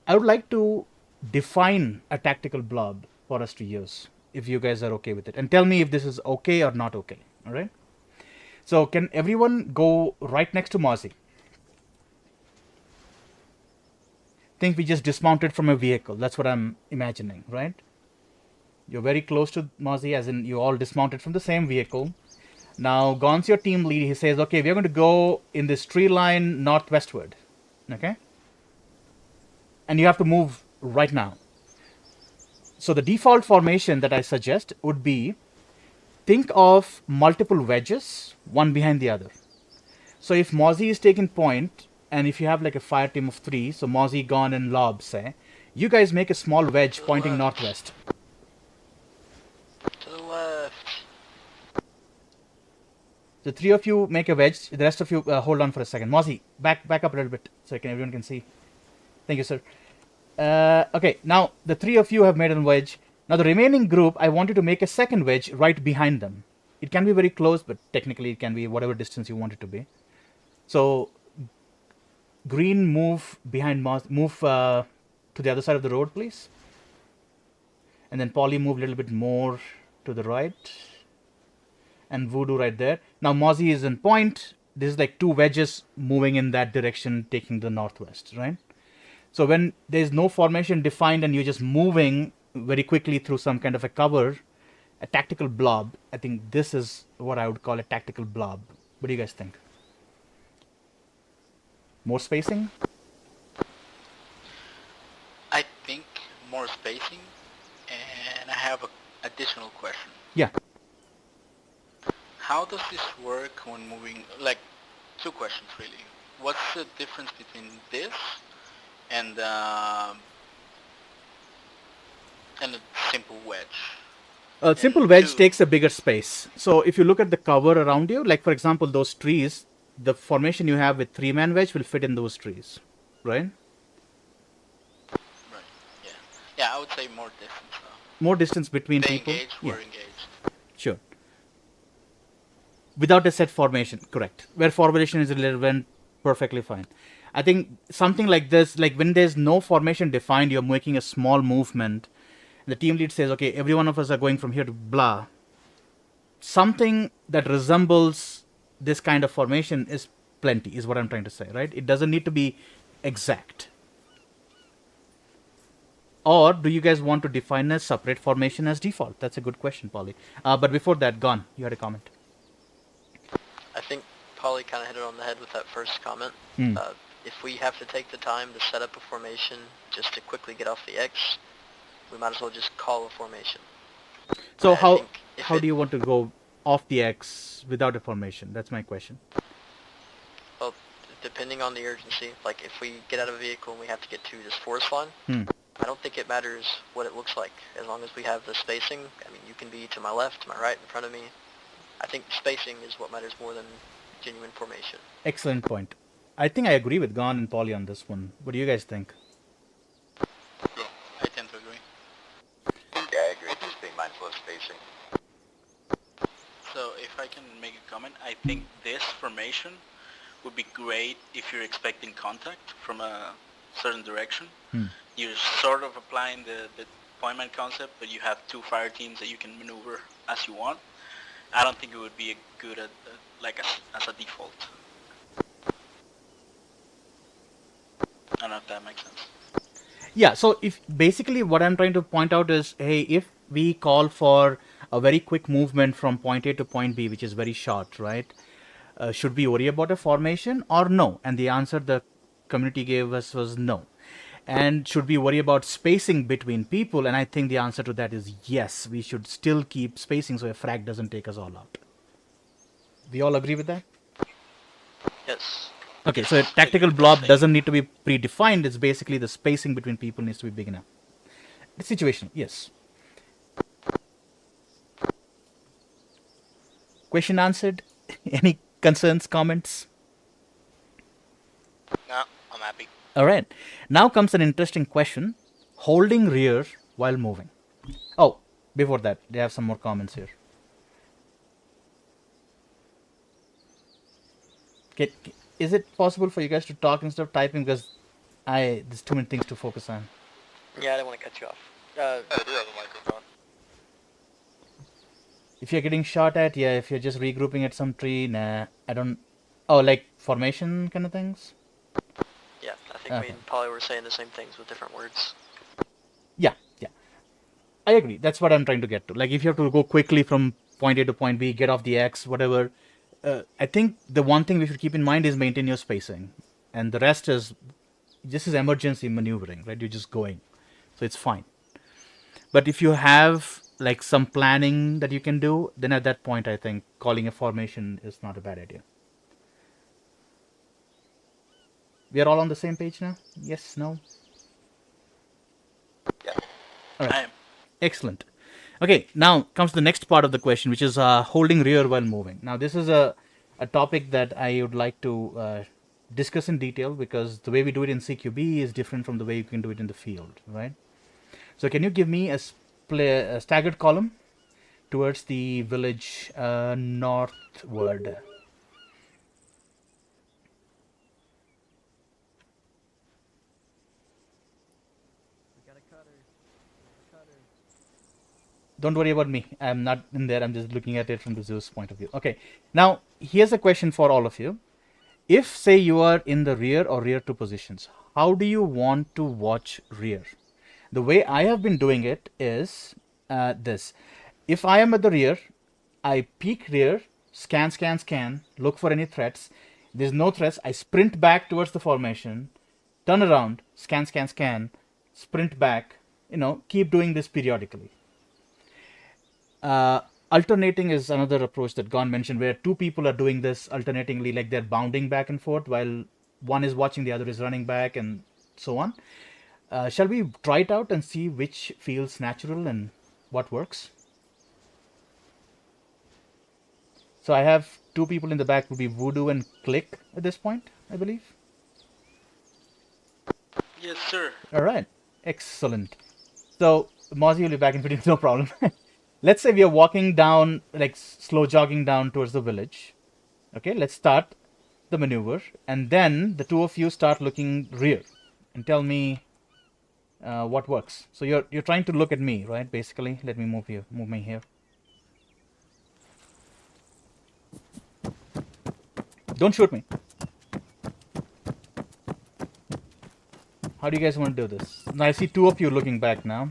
I would like to define a tactical blob for us to use, if you guys are okay with it. And tell me if this is okay or not okay, all right? So can everyone go right next to Mozzie? Think we just dismounted from a vehicle. That's what I'm imagining, right? You're very close to Mozzie, as in you all dismounted from the same vehicle. Now, Gon's your team lead. He says, okay, we're going to go in this tree line northwestward. Okay? And you have to move right now. So the default formation that I suggest would be, think of multiple wedges, one behind the other. So if Mozzie is taking point, and if you have like a fire team of 3, so Mozzie, Gon, and Lob, say, you guys make a small wedge pointing northwest. To the left. The 3 of you make a wedge. The rest of you hold on for a second. Mozzie, back up a little bit so everyone can see. Thank you, sir. Okay, now the 3 of you have made a wedge. Now the remaining group, I want you to make a second wedge right behind them. It can be very close, but technically it can be whatever distance you want it to be. So Green, move behind move to the other side of the road, please. And then Polly, move a little bit more to the right. And Voodoo right there. Now Mozzie is in point. This is like 2 wedges moving in that direction, taking the northwest, right? So when there's no formation defined and you're just moving very quickly through some kind of a cover, a tactical blob, I think this is what I would call a tactical blob. What do you guys think? More spacing? I think more spacing, and I have an additional question. Yeah. How does this work when moving, like, 2 questions really. What's the difference between this and a simple wedge? A simple wedge takes a bigger space. So if you look at the cover around you, like for example those trees, the formation you have with 3-man wedge will fit in those trees, right? Right, yeah. Yeah, I would say more distance though. More distance between They people. engaged, we're engaged. Sure. Without a set formation, correct. Where formation is irrelevant, perfectly fine. I think something like this, like when there's no formation defined, you're making a small movement. The team lead says, okay, every one of us are going from here to blah. Something that resembles this kind of formation is plenty, is what I'm trying to say, right? It doesn't need to be exact. Or do you guys want to define a separate formation as default? That's a good question, Polly. But before that, Gon, you had a comment. I think Polly kind of hit it on the head with that first comment. If we have to take the time to set up a formation just to quickly get off the X, we might as well just call a formation. So how do you want to go off the X without a formation? That's my question. Well, depending on the urgency, like if we get out of a vehicle and we have to get to this forest line, I don't think it matters what it looks like as long as we have the spacing. I mean, you can be to my left, to my right, in front of me. I think spacing is what matters more than genuine formation. Excellent point. I think I agree with Gon and Polly on this one. What do you guys think? Yeah, I tend to agree. Yeah, I agree. Just being mindful of spacing. So if I can make a comment, I think this formation would be great if you're expecting contact from a certain direction. You're sort of applying the pointman concept, but you have 2 fire teams that you can maneuver as you want. I don't think it would be good at as a default. I don't know if that makes sense. Yeah, so if basically what I'm trying to point out is, hey, if we call for a very quick movement from point A to point B, which is very short, right? Should we worry about a formation or no? And the answer the community gave us was no. And should we worry about spacing between people? And I think the answer to that is yes. We should still keep spacing so a frag doesn't take us all out. We all agree with that? Yes. Okay, so a tactical blob doesn't need to be predefined. It's basically the spacing between people needs to be big enough. The situation, yes. Question answered? Any concerns, comments? No, I'm happy. All right. Now comes an interesting question. Holding rear while moving. Oh, before that, they have some more comments here. Okay, is it possible for you guys to talk instead of typing? Because there's too many things to focus on. Yeah, I didn't want to cut you off. I do have a microphone. If you're getting shot at, yeah. If you're just regrouping at some tree, nah. I don't... Oh, like formation kind of things? Yeah, I think me and Polly were saying the same things with different words. Yeah. I agree. That's what I'm trying to get to. Like, if you have to go quickly from point A to point B, get off the X, whatever. I think the one thing we should keep in mind is maintain your spacing, and the rest is this is emergency maneuvering, right? You're just going, so it's fine. But if you have like some planning that you can do, then at that point, I think calling a formation is not a bad idea. We are all on the same page now? Yes, no? Yeah. All I right. am. Excellent. Okay, now comes the next part of the question, which is holding rear while moving. Now, this is a topic that I would like to discuss in detail because the way we do it in CQB is different from the way you can do it in the field, right? So can you give me a staggered column towards the village northward? We got a cutter. There's a cutter. Don't worry about me. I'm not in there. I'm just looking at it from the Zeus point of view. Okay. Now, here's a question for all of you. If, say, you are in the rear or rear two positions, how do you want to watch rear? The way I have been doing it is this. If I am at the rear, I peek rear, scan, scan, scan, look for any threats. There's no threats. I sprint back towards the formation, turn around, scan, scan, scan, sprint back. Keep doing this periodically. Alternating is another approach that Gon mentioned, where two people are doing this alternatingly, like they're bounding back and forth while one is watching, the other is running back, and so on. Shall we try it out and see which feels natural and what works? So I have two people in the back, would be Voodoo and Click at this point, I believe. Yes, sir. All right, excellent. So Mozzie will be back in 15, no problem. Let's say we are walking down, like slow jogging down towards the village. Okay, let's start the maneuver, and then the two of you start looking rear and tell me what works. So you're trying to look at me, right? Basically, let me move me here. Don't shoot me. How do you guys want to do this? Now I see two of you looking back now.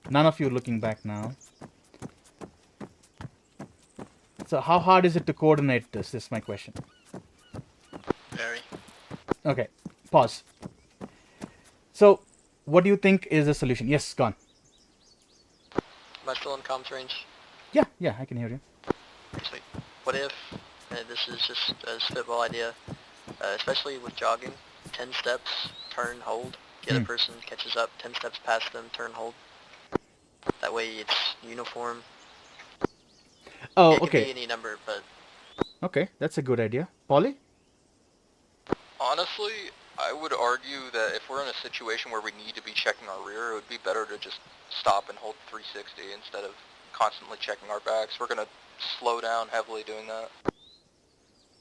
None of you looking back now. So how hard is it to coordinate this? This is my question. Very. Okay, pause. So what do you think is the solution? Yes, gone. Am I still in comms range? Yeah, I can hear you. Sweet. What if, and this is just a spitball idea, especially with jogging, 10 steps, turn, hold, the other person catches up, 10 steps past them, turn, hold. That way it's uniform. Oh, It could okay. be any number, but... Okay, that's a good idea. Polly? Honestly, I would argue that if we're in a situation where we need to be checking our rear, it would be better to just stop and hold 360 instead of constantly checking our backs. We're going to slow down heavily doing that.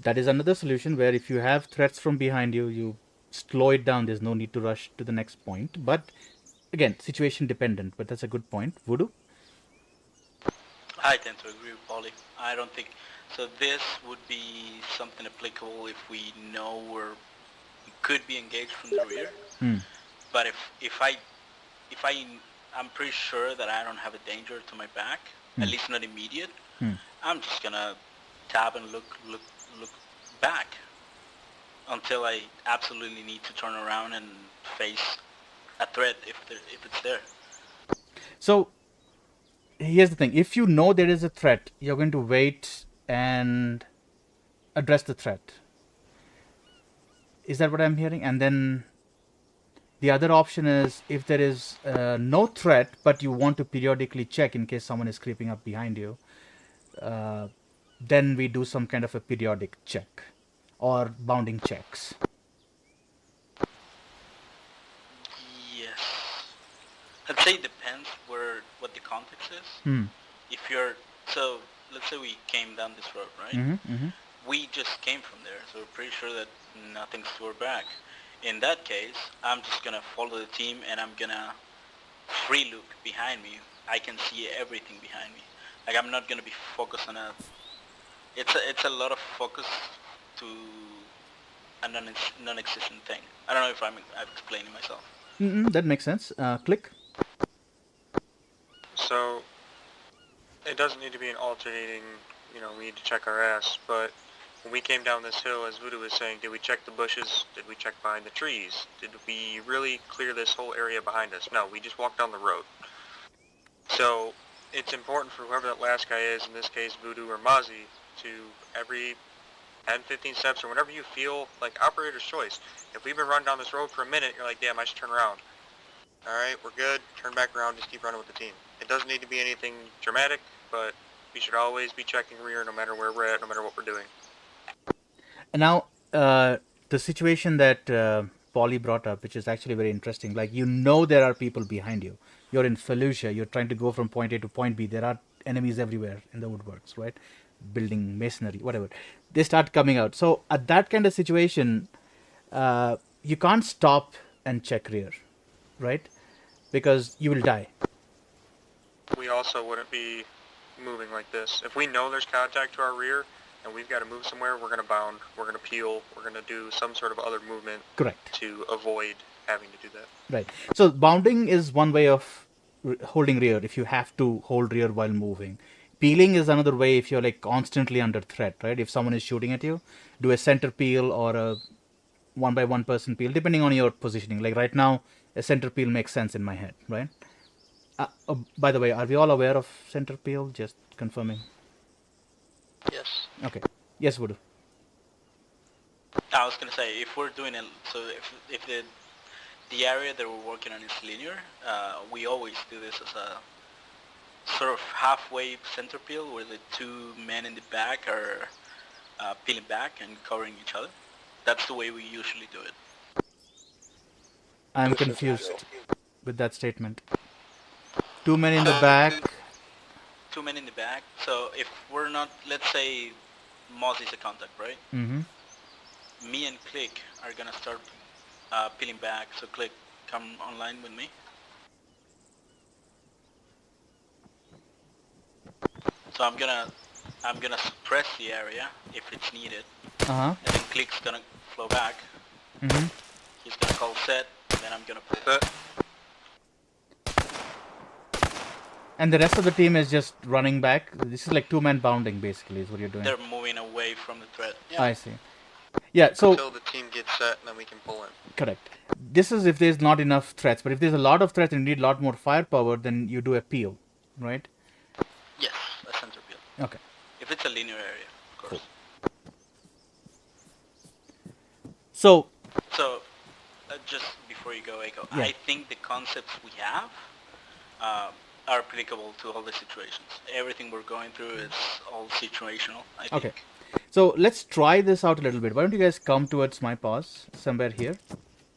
That is another solution where if you have threats from behind you, you slow it down. There's no need to rush to the next point. But again, situation dependent, but that's a good point. Voodoo? I tend to agree with Polly. I don't think so. This would be something applicable if we know we could be engaged from the rear. But I'm pretty sure that I don't have a danger to my back, at least not immediate. I'm just gonna tap and look back until I absolutely need to turn around and face a threat if it's there. So here's the thing. If you know there is a threat, you're going to wait and address the threat. Is that what I'm hearing? And then the other option is if there is no threat, but you want to periodically check in case someone is creeping up behind you, then we do some kind of a periodic check or bounding checks. Yes. I'd say it depends what the context is. If you're, so let's say we came down this road, right? We just came from there, so we're pretty sure that nothing's to our back. In that case, I'm just gonna follow the team and I'm gonna free look behind me. I can see everything behind me. Like I'm not gonna be focused on a. It's a lot of focus to a non-existent thing. I don't know if I'm explaining myself. That makes sense. Click. So doesn't need to be an alternating, we need to check our ass, but when we came down this hill, as Voodoo was saying, did we check the bushes? Did we check behind the trees? Did we really clear this whole area behind us? No, we just walked down the road. So it's important for whoever that last guy is, in this case Voodoo or Mozzie, to every 10, 15 steps or whenever you feel like operator's choice. If we've been running down this road for a minute, you're like, damn, I should turn around. Alright, we're good. Turn back around, just keep running with the team. It doesn't need to be anything dramatic, but we should always be checking rear no matter where we're at, no matter what we're doing. And now, the situation that Polly brought up, which is actually very interesting, like there are people behind you. You're in Fallujah, you're trying to go from point A to point B. There are enemies everywhere in the woodworks, right? Building masonry, whatever. They start coming out. So at that kind of situation, you can't stop and check rear, right? Because you will die. We also wouldn't be moving like this. If we know there's contact to our rear, and we've got to move somewhere, we're going to bound, we're going to peel, we're going to do some sort of other movement. Correct. To avoid having to do that. Right. So bounding is one way of holding rear if you have to hold rear while moving. Peeling is another way if you're like constantly under threat, right? If someone is shooting at you, do a center peel or a 1-by-1 person peel, depending on your positioning. Like right now, a center peel makes sense in my head, right? By the way, are we all aware of center peel? Just confirming. Yes. Okay. Yes, Voodoo. I was gonna say, if we're doing it, so if the area that we're working on is linear, we always do this as a sort of halfway center peel, where the two men in the back are peeling back and covering each other. That's the way we usually do it. I'm confused with that statement. Two men in the back. Two men in the back. So if we're not, let's say Mozzie's a contact, right? Mm-hmm. Me and Click are gonna start peeling back. So Click, come online with me. So I'm gonna suppress the area if it's needed. Uh-huh. And then Click's gonna flow back. Mm-hmm. He's gonna call set, and then I'm gonna pull. And the rest of the team is just running back. This is like two-man bounding, basically, is what you're doing. They're moving away from the threat. Yeah. I see. Yeah, so... Until the team gets set, and then we can pull in. Correct. This is if there's not enough threats. But if there's a lot of threats and you need a lot more firepower, then you do a peel, right? Yes, a center peel. Okay. If it's a linear area, of course. So... So, just before you go, Echo, yeah. I think the concepts we have are applicable to all the situations. Everything we're going through is all situational, I think. Okay. So let's try this out a little bit. Why don't you guys come towards my pause somewhere here?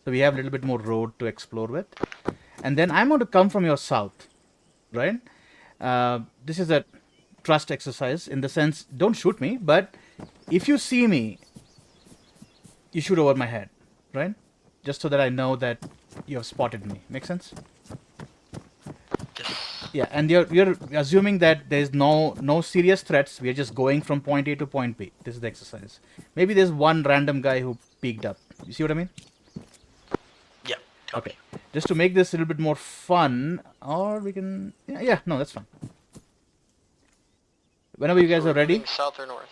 So we have a little bit more road to explore with. And then I'm going to come from your south, right? This is a trust exercise in the sense, don't shoot me, but if you see me, you shoot over my head, right? Just so that I know that you have spotted me. Make sense? Yeah, and you're assuming that there's no serious threats. We are just going from point A to point B. This is the exercise. Maybe there's one random guy who peeked up. You see what I mean? Yeah. Copy. Okay. Just to make this a little bit more fun, or we can... Yeah, no, that's fine. Whenever you guys are ready... South or north?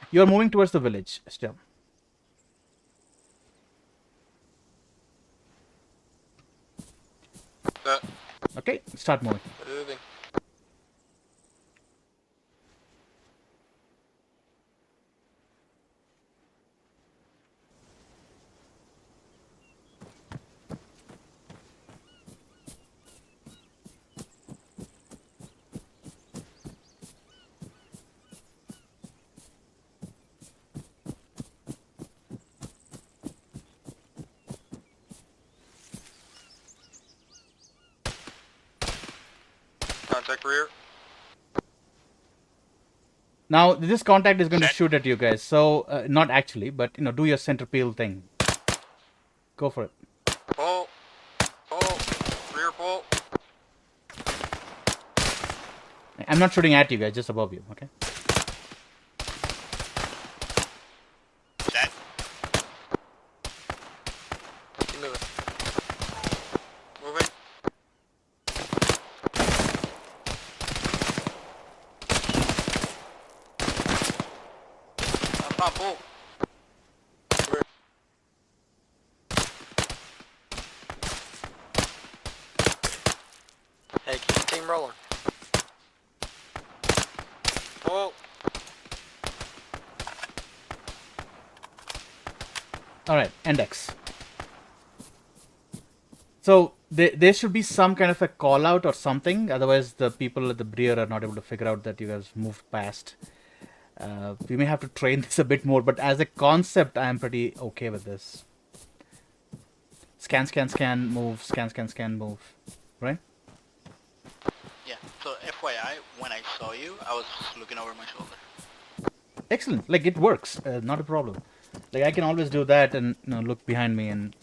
You're moving towards the village still. Okay, start moving. Moving. Contact rear. Now, this contact is going to shoot at you guys. So, not actually, but, do your center peel thing. Go for it. Pull. Pull. Rear pull. I'm not shooting at you guys, just above you, okay? Set. Keep moving. Moving. Arma, pull. Hey, keep the team rolling. Pull. All right, index. So there should be some kind of a call out or something. Otherwise, the people at the rear are not able to figure out that you guys moved past. We may have to train this a bit more, but as a concept, I am pretty okay with this. Scan, scan, scan, move. Scan, scan, scan, move. Right? Yeah, so FYI, when I saw you, I was just looking over my shoulder. Excellent. Like, it works. Not a problem. Like, I can always do that and look behind me, and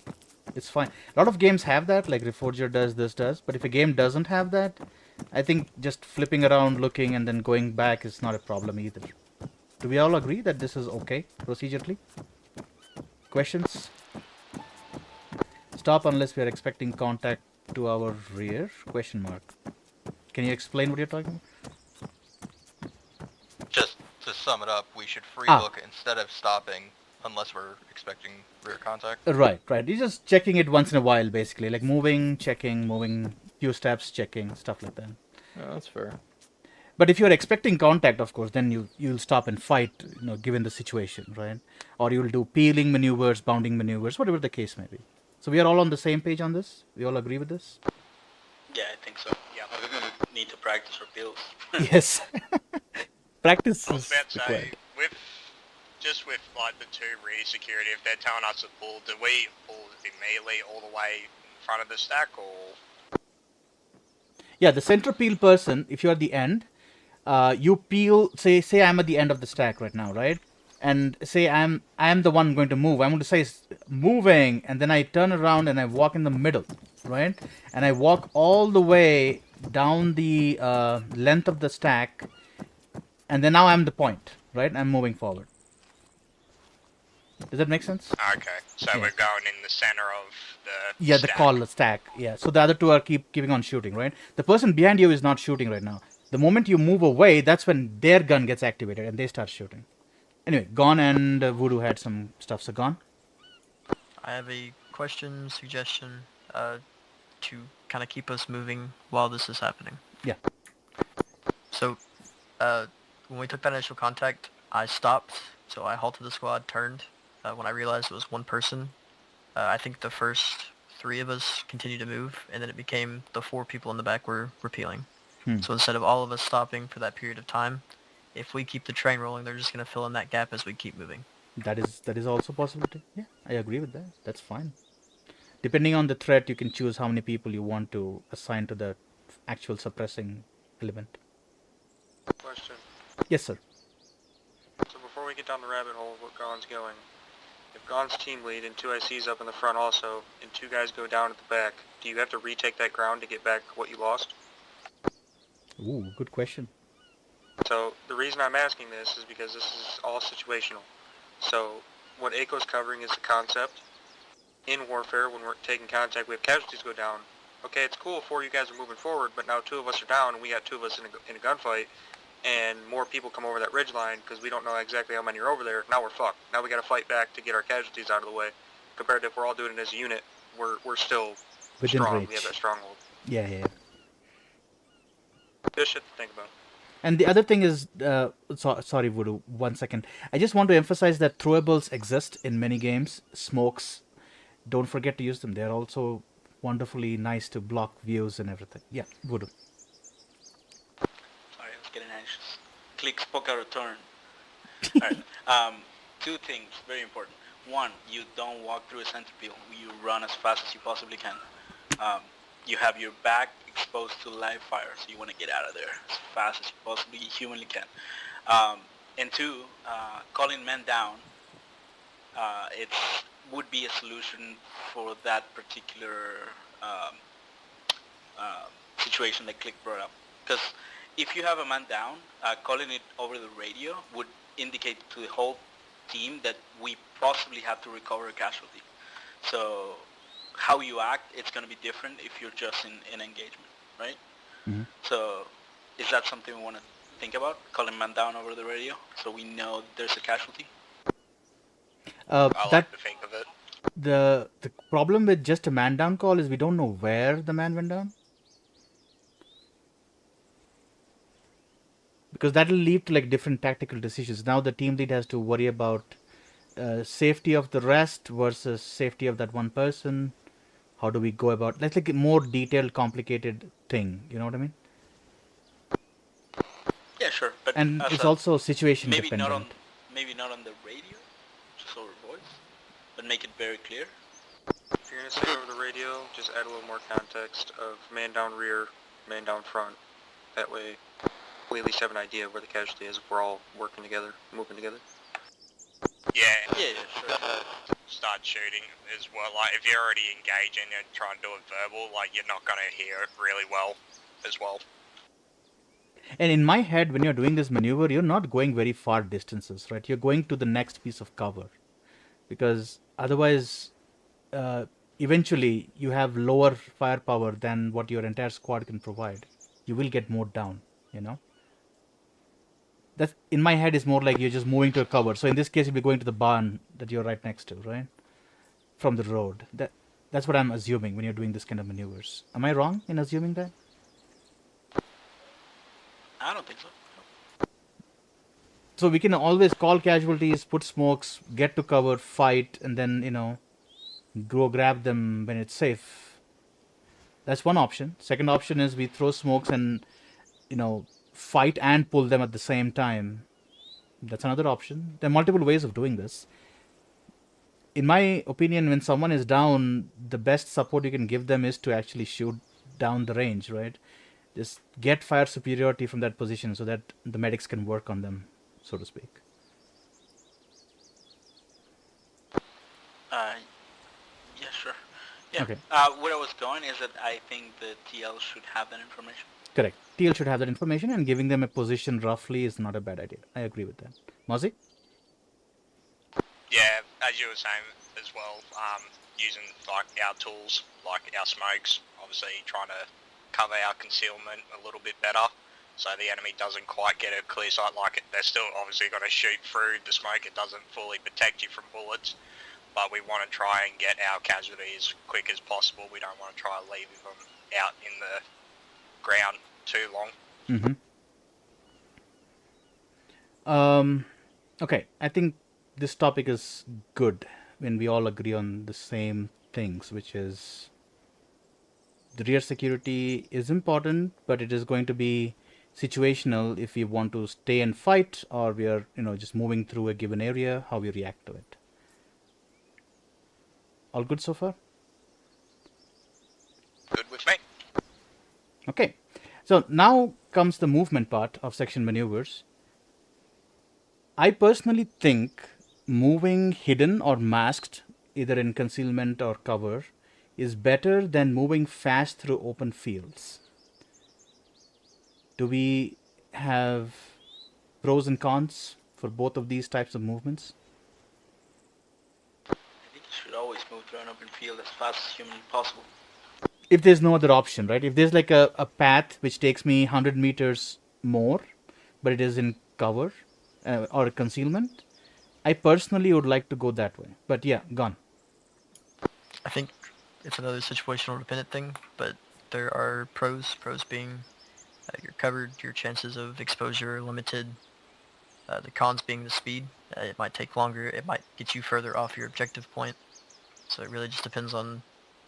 it's fine. A lot of games have that, like Reforger does, this does. But if a game doesn't have that, I think just flipping around, looking, and then going back is not a problem either. Do we all agree that this is okay procedurally? Questions? Stop unless we are expecting contact to our rear? Question mark. Can you explain what you're talking about? Just to sum it up, we should free Ah. look instead of stopping unless we're expecting rear contact. Right. You're just checking it once in a while, basically. Like moving, checking, moving, few steps, checking, stuff like that. Oh, that's fair. But if you're expecting contact, of course, then you'll stop and fight, given the situation, right? Or you'll do peeling maneuvers, bounding maneuvers, whatever the case may be. So we are all on the same page on this? We all agree with this? Yeah, I think so. Yeah, we're gonna need to practice our builds. Yes. Practice I was is about to say, required. with like the two rear security, if they're telling us to pull, do we pull immediately all the way in front of the stack, or? Yeah, the center peel person, if you're at the end, you peel, say I'm at the end of the stack right now, right? And say I'm the one going to move. I'm going to say moving, and then I turn around and I walk in the middle, right? And I walk all the way down the length of the stack, and then now I'm the point, right? I'm moving forward. Does that make sense? Okay, so we're going in the center of the Yeah, stack. the call stack. Yeah, so the other two are keeping on shooting, right? The person behind you is not shooting right now. The moment you move away, that's when their gun gets activated and they start shooting. Anyway, Gon and Voodoo had some stuff, so Gon? I have a question, suggestion, to kind of keep us moving while this is happening. Yeah. So, when we took that initial contact, I stopped, so I halted the squad, turned. When I realized it was one person, I think the first three of us continued to move, and then it became the four people in the back were repealing. So instead of all of us stopping for that period of time, if we keep the train rolling, they're just going to fill in that gap as we keep moving. That is also a possibility. Yeah, I agree with that. That's fine. Depending on the threat, you can choose how many people you want to assign to the actual suppressing element. Question. Yes, sir. So before we get down the rabbit hole of what Gon's going, if Gon's team lead and two ICs up in the front also, and two guys go down at the back, do you have to retake that ground to get back what you lost? Ooh, good question. So the reason I'm asking this is because this is all situational. So what Aiko's covering is the concept. In warfare, when we're taking contact, we have casualties go down. Okay, it's cool if four of you guys are moving forward, but now two of us are down and we got two of us in a gunfight, and more people come over that ridge line because we don't know exactly how many are over there. Now we're fucked. Now we got to fight back to get our casualties out of the way. Compared to if we're all doing it as a unit, we're still Within strong. reach. We have that stronghold. Yeah. Good shit to think about. And the other thing is, sorry, Voodoo, 1 second. I just want to emphasize that throwables exist in many games. Smokes, don't forget to use them. They're also wonderfully nice to block views and everything. Yeah, Voodoo. Sorry, I was getting anxious. Click spoke out of turn. Alright, two things, very important. One, you don't walk through a center peel. You run as fast as you possibly can. You have your back exposed to live fire, so you want to get out of there as fast as you possibly humanly can. And two, calling men down, it would be a solution for that particular situation that Click brought up. Because if you have a man down, calling it over the radio would indicate to the whole team that we possibly have to recover a casualty. So how you act, it's going to be different if you're just in engagement, right? Mm-hmm. So is that something we want to think about, calling man down over the radio, so we know there's a casualty? I That like to think of it. the problem with just a man down call is we don't know where the man went down, because that will lead to like different tactical decisions. Now the team lead has to worry about safety of the rest versus safety of that one person. How do we go about? That's like a more detailed, complicated thing. You know what I mean? Yeah, sure, but And as it's a, also situation maybe not on dependent. the radio, just over voice, but make it very clear. If you're gonna say it over the radio, just add a little more context of man down rear, man down front. That way, we at least have an idea of where the casualty is if we're all working together, moving together. Yeah, Yeah, sure. start shooting as well. Like, if you're already engaging and trying to do it verbal, like, you're not going to hear it really well as well. And in my head, when you're doing this maneuver, you're not going very far distances, right? You're going to the next piece of cover, because otherwise, eventually, you have lower firepower than what your entire squad can provide. You will get mowed down, you know? That's in my head is more like you're just moving to a cover. So in this case, you'll be going to the barn that you're right next to, right? From the road. That's what I'm assuming when you're doing this kind of maneuvers. Am I wrong in assuming that? I don't think so. So we can always call casualties, put smokes, get to cover, fight, and then, go grab them when it's safe. That's one option. Second option is we throw smokes and, fight and pull them at the same time. That's another option. There are multiple ways of doing this. In my opinion, when someone is down, the best support you can give them is to actually shoot down the range, right? Just get fire superiority from that position so that the medics can work on them, so to speak. Yeah, sure. Yeah. Okay. Where I was going is that I think the TL should have that information. Correct. TL should have that information, and giving them a position roughly is not a bad idea. I agree with that. Mozzie? Yeah, as you were saying as well, using like our tools, like our smokes, obviously trying to cover our concealment a little bit better, so the enemy doesn't quite get a clear sight. Like, they're still obviously going to shoot through the smoke. It doesn't fully protect you from bullets, but we want to try and get our casualty as quick as possible. We don't want to try and leave them out in the ground too long. Okay, I think this topic is good when we all agree on the same things, which is the rear security is important, but it is going to be situational if we want to stay and fight, or we are, just moving through a given area, how we react to it. All good so far? Good with me. Okay, so now comes the movement part of section maneuvers. I personally think moving hidden or masked, either in concealment or cover, is better than moving fast through open fields. Do we have pros and cons for both of these types of movements? I think you should always move through an open field as fast as humanly possible. If there's no other option, right? If there's like a path which takes me 100 meters more, but it is in cover or concealment, I personally would like to go that way. But yeah, gone. I think it's another situational dependent thing, but there are pros. Pros being you're covered, your chances of exposure are limited. The cons being the speed. It might take longer. It might get you further off your objective point. So it really just depends on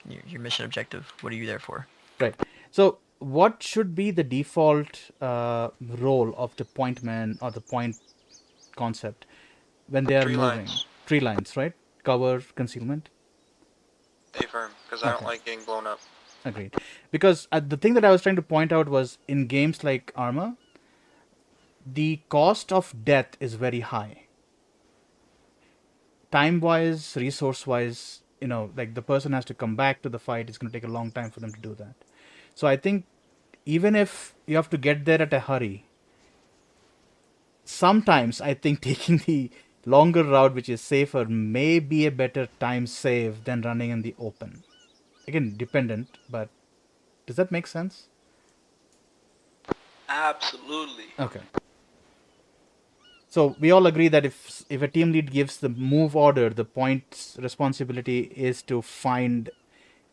your mission objective. What are you there for? Right. So what should be the default role of the point man or the point concept when they are Tree moving? lines. Tree lines, right? Cover, concealment. Stay firm, because I don't like getting blown up. Agreed. Because the thing that I was trying to point out was in games like Arma, the cost of death is very high. Time-wise, resource-wise, like the person has to come back to the fight. It's going to take a long time for them to do that. So I think even if you have to get there at a hurry, sometimes I think taking the longer route, which is safer, may be a better time save than running in the open. Again, dependent, but does that make sense? Absolutely. Okay. So we all agree that if a team lead gives the move order, the point's responsibility is to find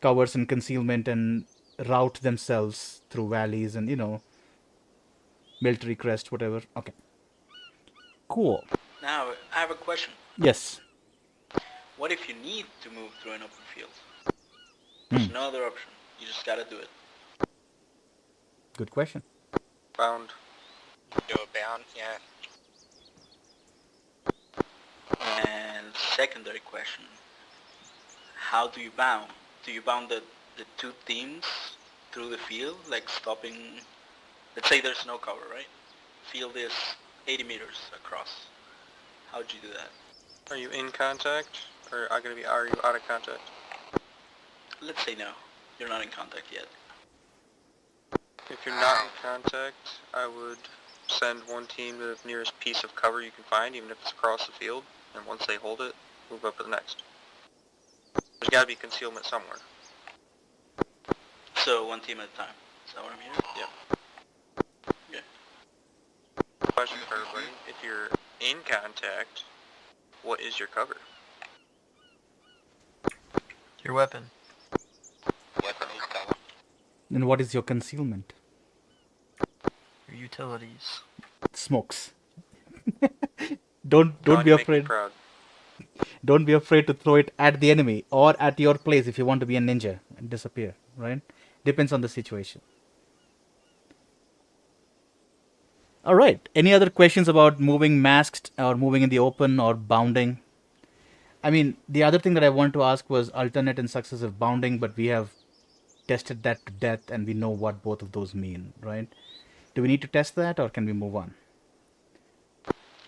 covers and concealment and route themselves through valleys and, military crest, whatever. Okay. Cool. Now, I have a question. Yes. What if you need to move through an open field? There's no other option. You just gotta do it. Good question. Bound. Do a bound, yeah. And secondary question, how do you bound? Do you bound the two teams through the field, like stopping, let's say there's no cover, right? Field is 80 meters across. How'd you do that? Are you in contact, or are you out of contact? Let's say no. You're not in contact yet. If you're not in contact, I would send one team to the nearest piece of cover you can find, even if it's across the field, and once they hold it, move up to the next. There's gotta be concealment somewhere. So one team at a time. Is that what I'm hearing? Yeah. Question for everybody, if you're in contact, what is your cover? Your weapon. Weapon is cover. And what is your concealment? Your utilities. Smokes. Don't Don't be make me afraid. proud. Don't be afraid to throw it at the enemy or at your place if you want to be a ninja and disappear, right? Depends on the situation. All right. Any other questions about moving masked or moving in the open or bounding? I mean, the other thing that I wanted to ask was alternate and successive bounding, but we have tested that to death and we know what both of those mean, right? Do we need to test that or can we move on?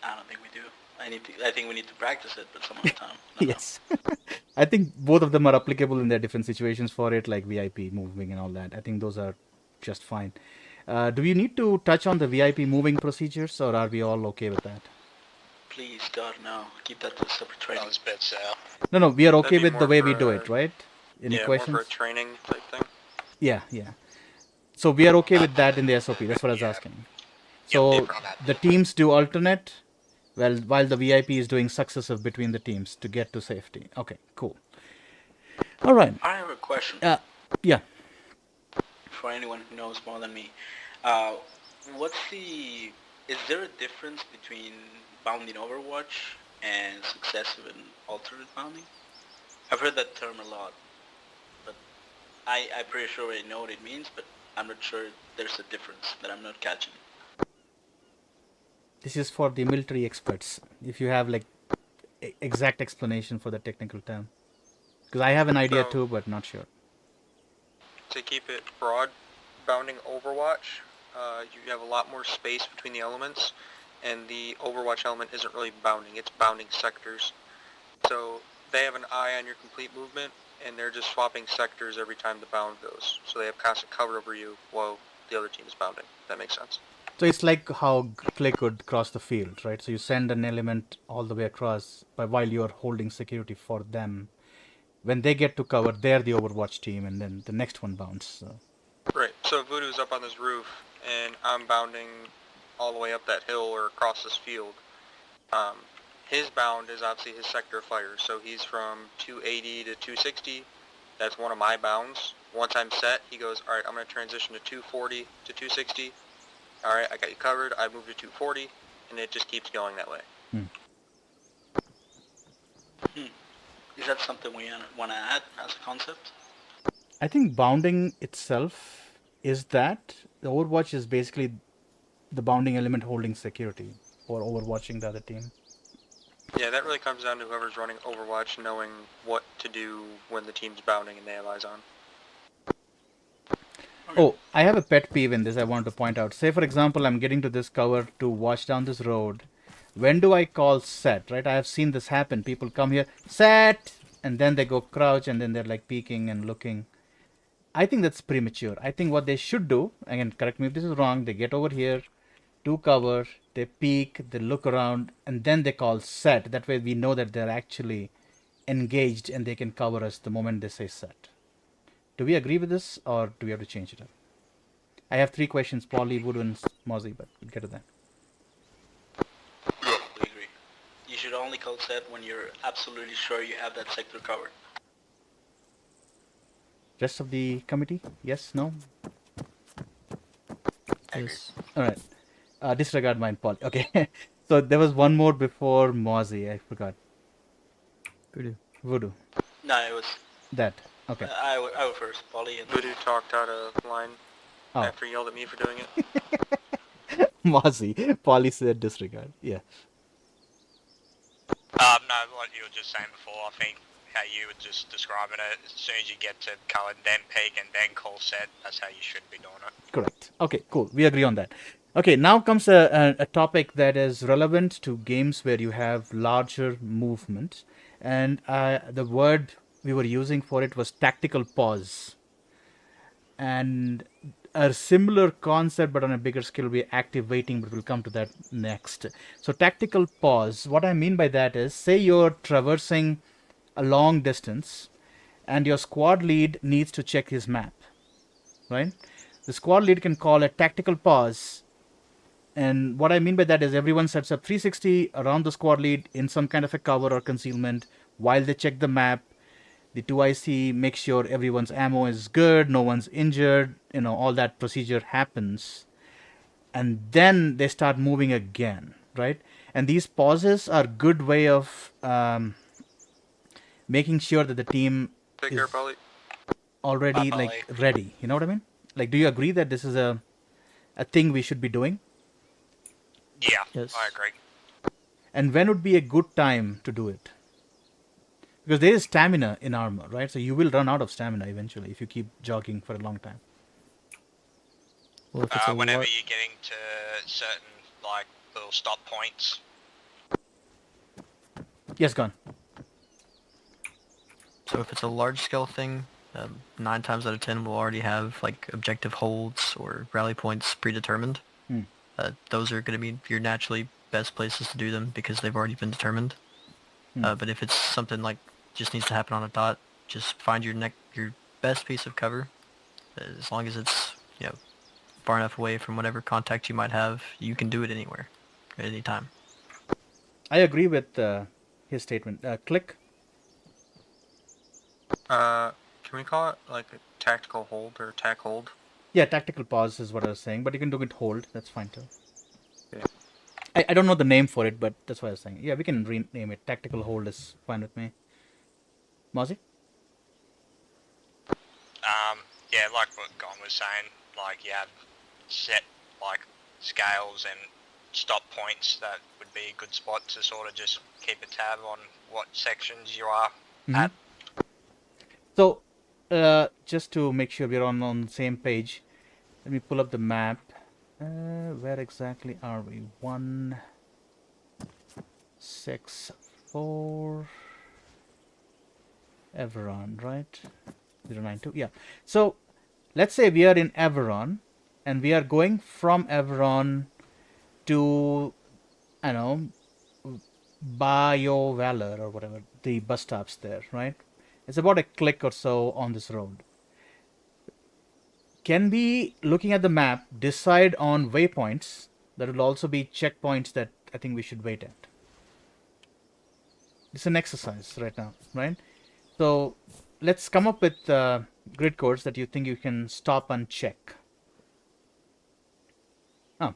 I don't think we do. I think we need to practice it, but some other time. No. Yes. I think both of them are applicable in their different situations for it, like VIP moving and all that. I think those are just fine. Do we need to touch on the VIP moving procedures or are we all okay with that? Please, God, no. Keep that to separate training. That was a bit south. No, we are okay That'd be with the more way for we do a- it, right? Any Yeah, questions? more for a training type thing. Yeah. So we are okay with that in the SOP. That's what I was asking. So the teams do alternate, while the VIP is doing successive between the teams to get to safety. Okay, cool. All right. I have a question. Yeah. For anyone who knows more than me. Is there a difference between bounding Overwatch and successive and alternate bounding? I've heard that term a lot, but I'm pretty sure I know what it means, but I'm not sure there's a difference that I'm not catching. This is for the military experts. If you have like exact explanation for the technical term. Because I have an idea So- too, but not sure. To keep it broad, bounding Overwatch, you have a lot more space between the elements, and the Overwatch element isn't really bounding, it's bounding sectors. So they have an eye on your complete movement, and they're just swapping sectors every time the bound goes. So they have constant cover over you while the other team is bounding. That makes sense. So it's like how Clay could cross the field, right? So you send an element all the way across, but while you're holding security for them. When they get to cover, they're the Overwatch team, and then the next one bounds. So. Right, so if Voodoo's up on this roof, and I'm bounding all the way up that hill or across this field, his bound is obviously his sector of fire, so he's from 280 to 260, that's one of my bounds. Once I'm set, he goes, alright, I'm going to transition to 240 to 260, alright, I got you covered, I move to 240, and it just keeps going that way. Is that something we want to add as a concept? I think bounding itself is that. The Overwatch is basically the bounding element holding security or overwatching the other team. Yeah, that really comes down to whoever's running Overwatch knowing what to do when the team's bounding and they have eyes on. Oh, I have a pet peeve in this I want to point out. Say, for example, I'm getting to this cover to watch down this road. When do I call set, right? I have seen this happen. People come here, set, and then they go crouch, and then they're like peeking and looking. I think that's premature. I think what they should do, again, correct me if this is wrong, they get over here, do cover, they peek, they look around, and then they call set. That way we know that they're actually engaged and they can cover us the moment they say set. Do we agree with this, or do we have to change it up? I have 3 questions, Polly, Voodoo, and Mozzie, but we'll get to that. should only call set when you're absolutely sure you have that sector covered. Rest of the committee? Yes? No? Yes. All right. Disregard mine, Paul. Okay. So there was one more before Mozzie. I forgot. Voodoo. No, it was That. Okay. I would first, Polly. And Voodoo talked out of line Oh. after he yelled at me for doing it. Mozzie. Polly said disregard. Yeah. No, what you were just saying before, I think how you were just describing it, as soon as you get to colored, then peak, and then call set, that's how you should be doing it. Correct. Okay, cool. We agree on that. Okay, now comes a topic that is relevant to games where you have larger movement. And the word we were using for it was tactical pause. And a similar concept, but on a bigger scale, will be active waiting, but we'll come to that next. So tactical pause, what I mean by that is, say you're traversing a long distance and your squad lead needs to check his map, right? The squad lead can call a tactical pause. And what I mean by that is everyone sets up 360 around the squad lead in some kind of a cover or concealment while they check the map. The 2IC makes sure everyone's ammo is good, no one's injured, all that procedure happens. And then they start moving again, right? And these pauses are good way of making sure that the team is already ready. You know what I mean? Like, do you agree that this is a thing we should be doing? Yeah, Yes. I agree. And when would be a good time to do it? Because there is stamina in Arma, right? So you will run out of stamina eventually if you keep jogging for a long time. Well, if it's Whenever you're getting to certain, little stop points. Yes, gone. So if it's a large scale thing, 9 times out of 10 we'll already have objective holds or rally points predetermined. Those are going to be your naturally best places to do them because they've already been determined. But if it's something just needs to happen on a dot, just find your best piece of cover. As long as it's far enough away from whatever contact you might have, you can do it anywhere, at any time. I agree with his statement. Click. Can we call it a tactical hold or tack hold? Yeah, tactical pause is what I was saying, but you can do it hold. That's fine too. Yeah. I don't know the name for it, but that's what I was saying. Yeah, we can rename it. Tactical hold is fine with me. Mozzie? Yeah, like what Gon was saying, you have set, scales and stop points that would be a good spot to sort of just keep a tab on what sections you are at. So, just to make sure we're on the same page, let me pull up the map. Where exactly are we? 164 Everon, right? 092. Yeah. So let's say we are in Everon and we are going from Everon to, I don't know, Bio Valor or whatever, the bus stops there, right? It's about a click or so on this road. Can we, looking at the map, decide on waypoints that will also be checkpoints that I think we should wait at? It's an exercise right now, right? So let's come up with grid codes that you think you can stop and check. Where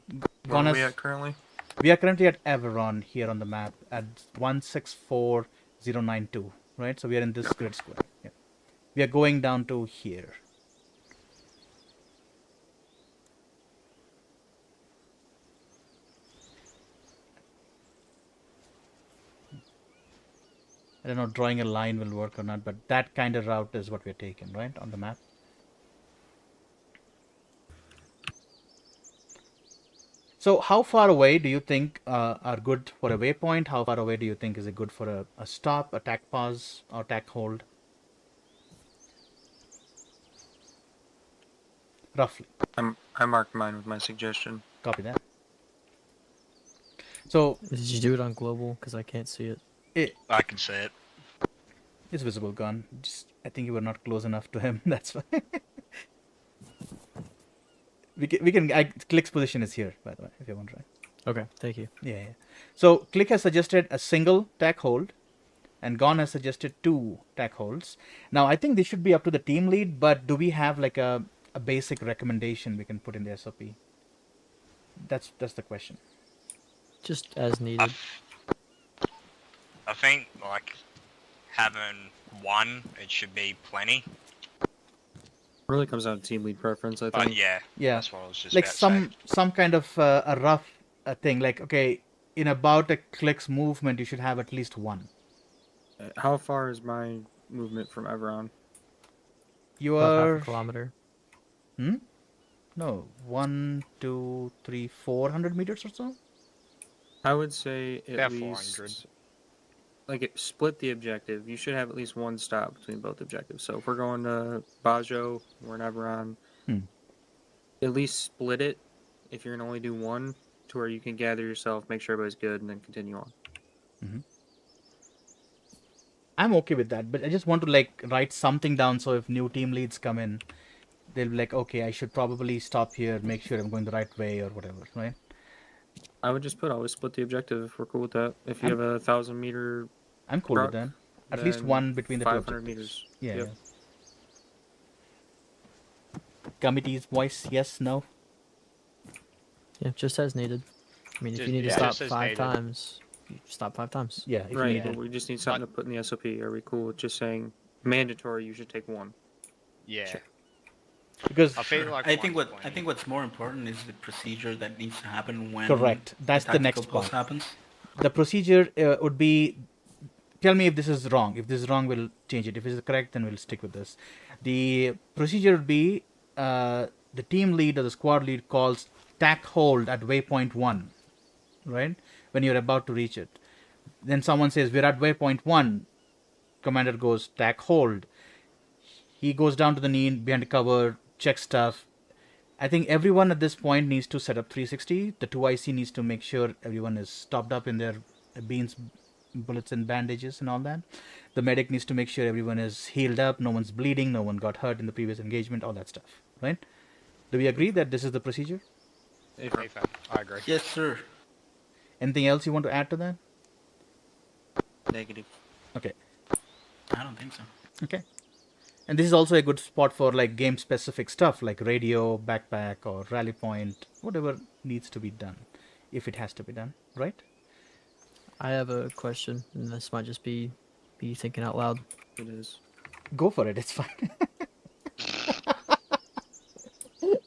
are we at currently? We are currently at Everon here on the map at 164092, right? So we are in this grid square. Yeah. We are going down to here. I don't know if drawing a line will work or not, but that kind of route is what we're taking, right, on the map. So how far away do you think are good for a waypoint? How far away do you think is it good for a stop, a tack pause, or tack hold? Roughly. I marked mine with my suggestion. Copy that. So did you do it on global? Because I can't see it. I can see it. It's visible, gone. I think you were not close enough to him. That's why. we can. Click's position is here, by the way, if you want to try. Okay, thank you. Yeah. So Click has suggested a single tack hold, and Gon has suggested 2 tack holds. Now I think this should be up to the team lead, but do we have like a basic recommendation we can put in the SOP? That's the question. Just as needed. I think like having one, it should be plenty. Really comes down to team lead preference, I But think. yeah, Yeah, that's what I was just like about to say. some kind of a rough thing. Like, okay, in about a Click's movement, you should have at least 1. How far is my movement from Everon? You About are half a kilometer. No, 1, 2, 3, 400 meters or so. I would say at About least 400. like split the objective. You should have at least 1 stop between both objectives. So if we're going to Bajo, we're in Everon, at least split it if you're gonna only do 1 to where you can gather yourself, make sure everybody's good, and then continue on. I'm okay with that, but I just want to like write something down so if new team leads come in, they'll be like, okay, I should probably stop here, make sure I'm going the right way or whatever, right? I would just put always split the objective if we're cool with that. If you have a 1,000-meter, I'm cool with that. At least 1 between the 2 500 objectives. meters. Yeah. Yep. Yeah. Committee's voice, yes, no. Yeah, just as needed. I mean, if Just- you need to yeah, stop just as 5 needed. times, you stop 5 times. Yeah, if you Right, need but it. we just need something to put in the SOP. Are we cool with just saying mandatory? You should take 1. Yeah. Because I feel like I think one's I plenty. think what's more important is the procedure that needs to happen when correct. That's the tactical next pulse part. happens. The procedure would be. Tell me if this is wrong. If this is wrong, we'll change it. If it is correct, then we'll stick with this. The procedure would be the team lead or the squad lead calls tack hold at waypoint 1, right? When you're about to reach it. Then someone says, we're at waypoint 1. Commander goes, tack hold. He goes down to the knee, behind the cover, checks stuff. I think everyone at this point needs to set up 360. The 2IC needs to make sure everyone is stopped up in their beans, bullets and bandages and all that. The medic needs to make sure everyone is healed up, no one's bleeding, no one got hurt in the previous engagement, all that stuff, right? Do we agree that this is the procedure? Ethan, I agree. Yes, sir. Anything else you want to add to that? Negative. Okay. I don't think so. Okay. And this is also a good spot for like game specific stuff like radio, backpack or rally point, whatever needs to be done, if it has to be done, right? I have a question, and this might just be thinking out loud. It is. Go for it, it's fine.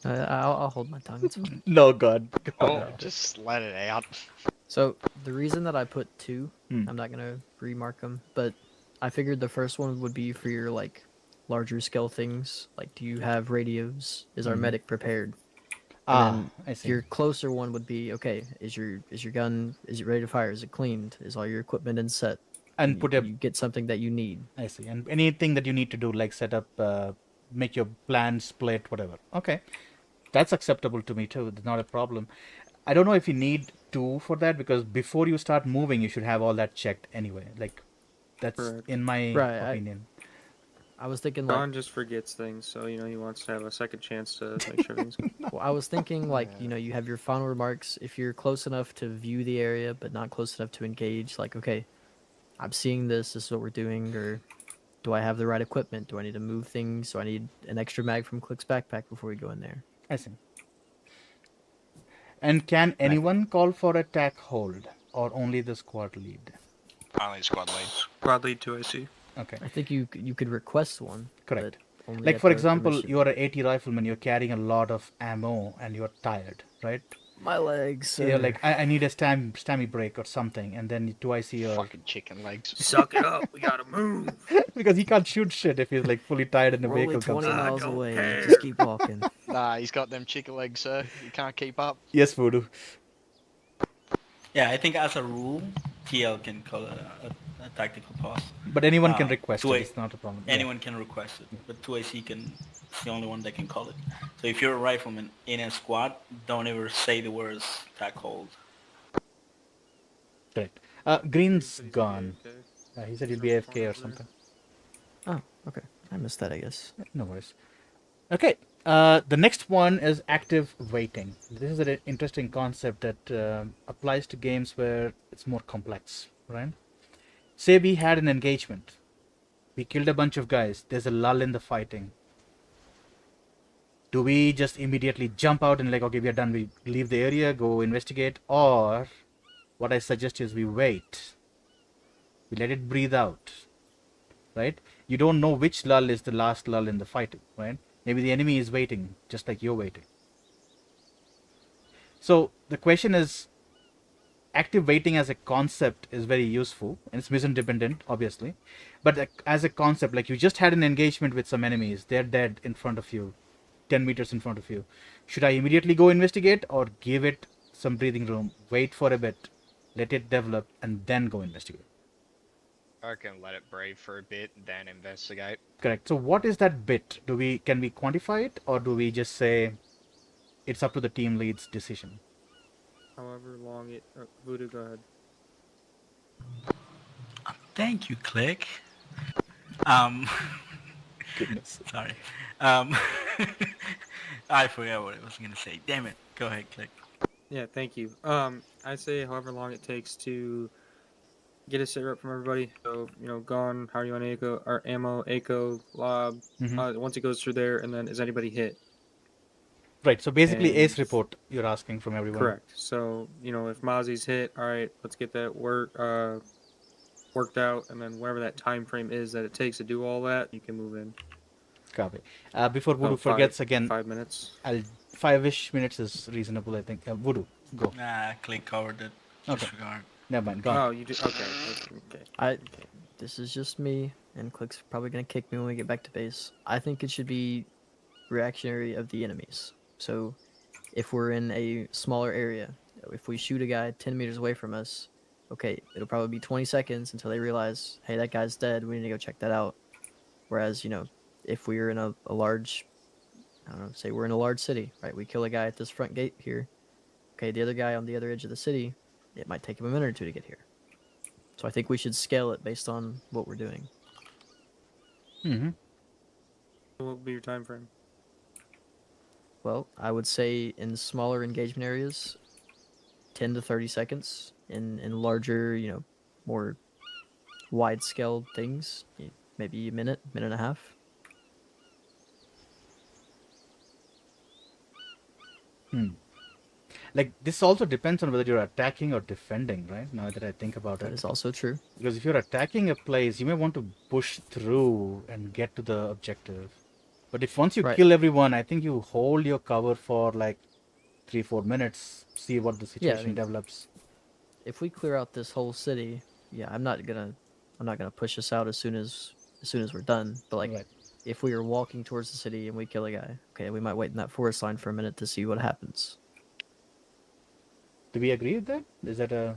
I'll hold my tongue. It's fine. No, God. Oh, just let it out. So the reason that I put 2, Hmm. I'm not gonna remark them, but I figured the first one would be for your like larger scale things. Like, do you have radios? Is our medic prepared? And I see. your closer one would be, okay, is your gun, is it ready to fire? Is it cleaned? Is all your equipment in set? And put a. You get something that you need. I see. And anything that you need to do, like set up, make your plan split, whatever. Okay. That's acceptable to me too. It's not a problem. I don't know if you need 2 for that because before you start moving, you should have all that checked anyway. Like, that's Correct. in my opinion. I was thinking like, Don just forgets things, so he wants to have a second chance to make sure everything's good. well, I was thinking like, you have your final remarks. If you're close enough to view the area, but not close enough to engage, like, okay, I'm seeing this is what we're doing, or do I have the right equipment? Do I need to move things? Do I need an extra mag from Click's backpack before we go in there? I see. And can anyone call for a tack hold or only the squad lead? Only squad lead. Squad lead 2IC. Okay. I think you could request one. Correct. but only Like at for the example, permission. you are an 80 rifleman, you're carrying a lot of ammo and you're tired, right? My legs. So you're like, I need a stammy break or something, and then 2IC or Fucking chicken legs. Suck it up. We gotta move. because he can't shoot shit if he's like fully tired and the We're only vehicle 20 comes. miles don't away. care. Just keep walking. Nah, he's got them chicken legs, sir. You can't keep up. Yes, Voodoo. Yeah, I think as a rule, TL can call it a tactical pause. But anyone can request it. 2A It's not a problem. Yeah. Anyone can request it, but 2AC it's the only one that can call it. So if you're a rifleman in a squad, don't ever say the words tack hold. Correct. Green's gone. He said he'll be AFK or something. Oh, okay. I missed that, I guess. No worries. Okay. The next one is active waiting. This is an interesting concept that applies to games where it's more complex, right? Say we had an engagement. We killed a bunch of guys. There's a lull in the fighting. Do we just immediately jump out and like, okay, we are done, we leave the area, go investigate? Or what I suggest is we wait. We let it breathe out, right? You don't know which lull is the last lull in the fighting, right? Maybe the enemy is waiting, just like you're waiting. So the question is, active waiting as a concept is very useful, and it's mission dependent, obviously. But as a concept, like you just had an engagement with some enemies, they're dead in front of you, 10 meters in front of you. Should I immediately go investigate or give it some breathing room, wait for a bit, let it develop, and then go investigate? I can let it breathe for a bit, then investigate. Correct. So what is that bit? Can we quantify it, or do we just say it's up to the team lead's decision? However long it... Voodoo, go ahead. Thank you, Click. Goodness. Sorry. I forgot what I was gonna say. Damn it. Go ahead, Click. Yeah, thank you. I say however long it takes to get a sit rep from everybody. So, gone, how do you want echo, or ammo, echo, lob. Once it goes through there, and then is anybody hit? Right, so basically ace report you're asking from everyone. Correct. So, if Mozzie's hit, all right, let's get that worked out, and then whatever that time frame is that it takes to do all that, you can move in. Copy. Before Voodoo forgets again, 5 minutes. 5-ish minutes is reasonable, I think. Voodoo, go. Nah, Click covered it. Okay. Disregard. Never mind, go on. Oh, you do? Okay. Okay. This is just me, and Click's probably gonna kick me when we get back to base. I think it should be reactionary of the enemies. So, if we're in a smaller area, if we shoot a guy 10 meters away from us, okay, it'll probably be 20 seconds until they realize, hey, that guy's dead, we need to go check that out. Whereas, if we're in a large, I don't know, say we're in a large city, right? We kill a guy at this front gate here. Okay, the other guy on the other edge of the city, it might take him a minute or two to get here. So I think we should scale it based on what we're doing. What would be your time frame? Well, I would say in smaller engagement areas, 10 to 30 seconds. In larger, more wide-scale things, maybe a minute, minute and a half. Like, this also depends on whether you're attacking or defending, right? Now that I think about it. That is also true. Because if you're attacking a place, you may want to push through and get to the objective. But if once you kill everyone, I think you hold your cover for like 3-4 minutes, see what the situation develops. If we clear out this whole city, I'm not gonna push us out as soon as we're done. But like, if we are walking towards the city and we kill a guy, okay, we might wait in that forest line for a minute to see what happens. Do we agree with that? Is that a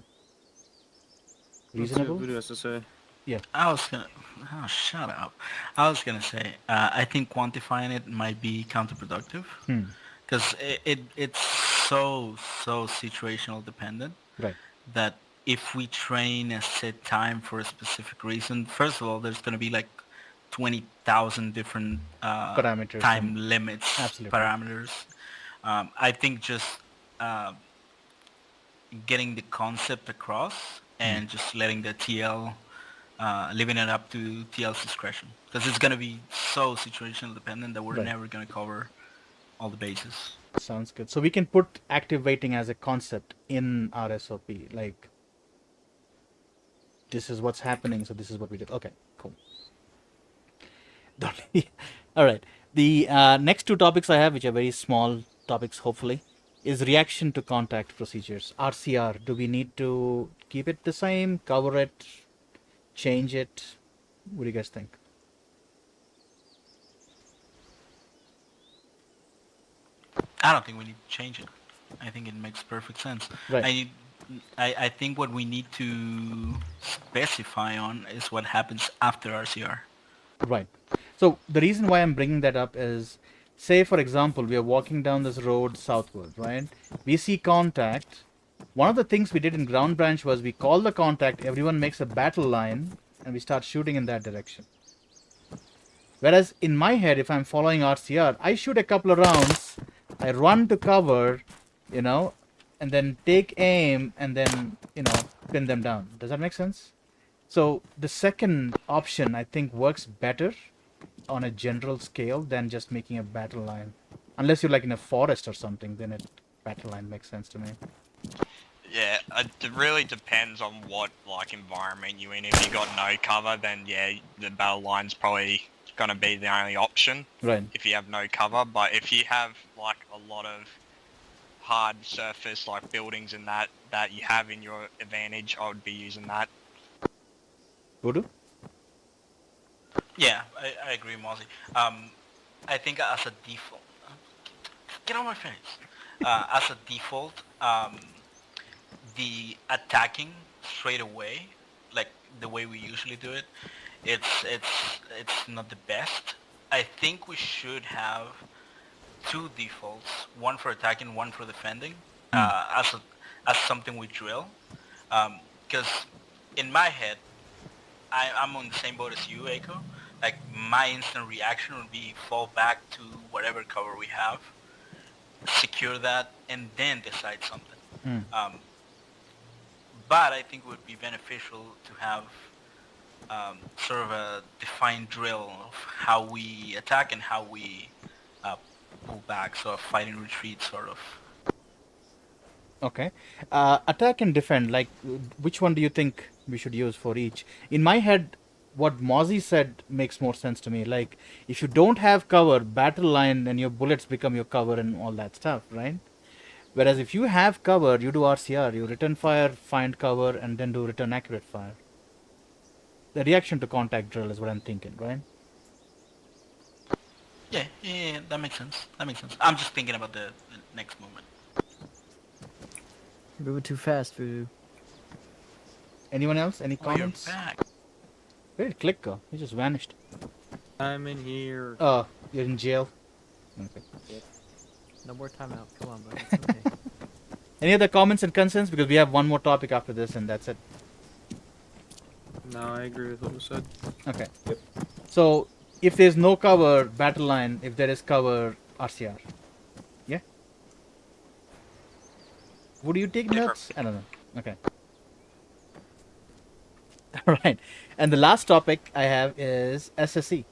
reasonable? Voodoo has to say. Yeah. I was gonna... Oh, shut up. I was gonna say, I think quantifying it might be counterproductive. Because it's so situational dependent. Right. That if we train a set time for a specific reason, first of all, there's gonna be like 20,000 different parameters, time limits, parameters. I think just getting the concept across and just letting the TL, leaving it up to TL's discretion. Because it's going to be so situational dependent that we're never going to cover all the bases. Sounds good. So we can put active waiting as a concept in our SOP. Like, this is what's happening, so this is what we did. Okay, cool. All right. The next two topics I have, which are very small topics, hopefully, is reaction to contact procedures. RCR. Do we need to keep it the same, cover it, change it? What do you guys think? I don't think we need to change it. I think it makes perfect sense. Right. I think what we need to specify on is what happens after RCR. Right. So the reason why I'm bringing that up is, say for example, we are walking down this road southward, right? We see contact. One of the things we did in Ground Branch was we call the contact, everyone makes a battle line, and we start shooting in that direction. Whereas in my head, if I'm following RCR, I shoot a couple of rounds, I run to cover, you know, and then take aim and then, you know, pin them down. Does that make sense? So the second option, I think, works better on a general scale than just making a battle line. Unless you're like in a forest or something, then a battle line makes sense to me. Yeah, it really depends on what like environment you're in. If you got no cover, then yeah, the battle line's probably gonna be the only option. Right. If you have no cover, but if you have like a lot of hard surface like buildings and that you have in your advantage, I would be using that. Voodoo? Yeah, I agree, Mozzie. I think as a default, get on my face. As a default, the attacking straight away, like the way we usually do it, it's not the best. I think we should have two defaults, one for attacking, one for defending, as something we drill. Because in my head, I'm on the same boat as you, Echo. Like my instant reaction would be fall back to whatever cover we have, secure that, and then decide something. But I think it would be beneficial to have sort of a defined drill of how we attack and how we pull back, so a fighting retreat sort of. Okay. Attack and defend, like, which one do you think we should use for each? In my head, what Mozzie said makes more sense to me. Like, if you don't have cover, battle line and your bullets become your cover and all that stuff, right? Whereas if you have cover, you do RCR, you return fire, find cover, and then do return accurate fire. The reaction to contact drill is what I'm thinking, right? Yeah, that makes sense. I'm just thinking about the next movement. You're moving too fast, Voodoo. Anyone else? Any comments? You're back. Where did Click go? He just vanished. I'm in here. Oh, you're in jail? Okay. Yep. No more timeout. Come on, bro. It's okay. Any other comments and concerns? Because we have one more topic after this and that's it. No, I agree with what was said. Okay. Yep. So, if there's no cover, battle line. If there is cover, RCR. Yeah? Would you take notes? I don't know. Okay. Alright. And the last topic I have is SSE.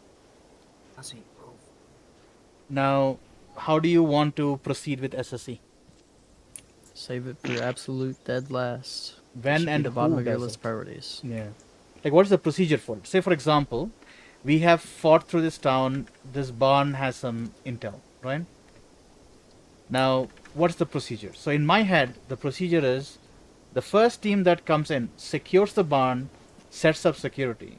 Now, how do you want to proceed with SSE? Save it for absolute dead last. When and the who bottom of your does list it? priorities. Yeah. Like, what is the procedure for it? Say, for example, we have fought through this town. This barn has some intel, right? Now, what's the procedure? So, in my head, the procedure is the first team that comes in secures the barn, sets up security,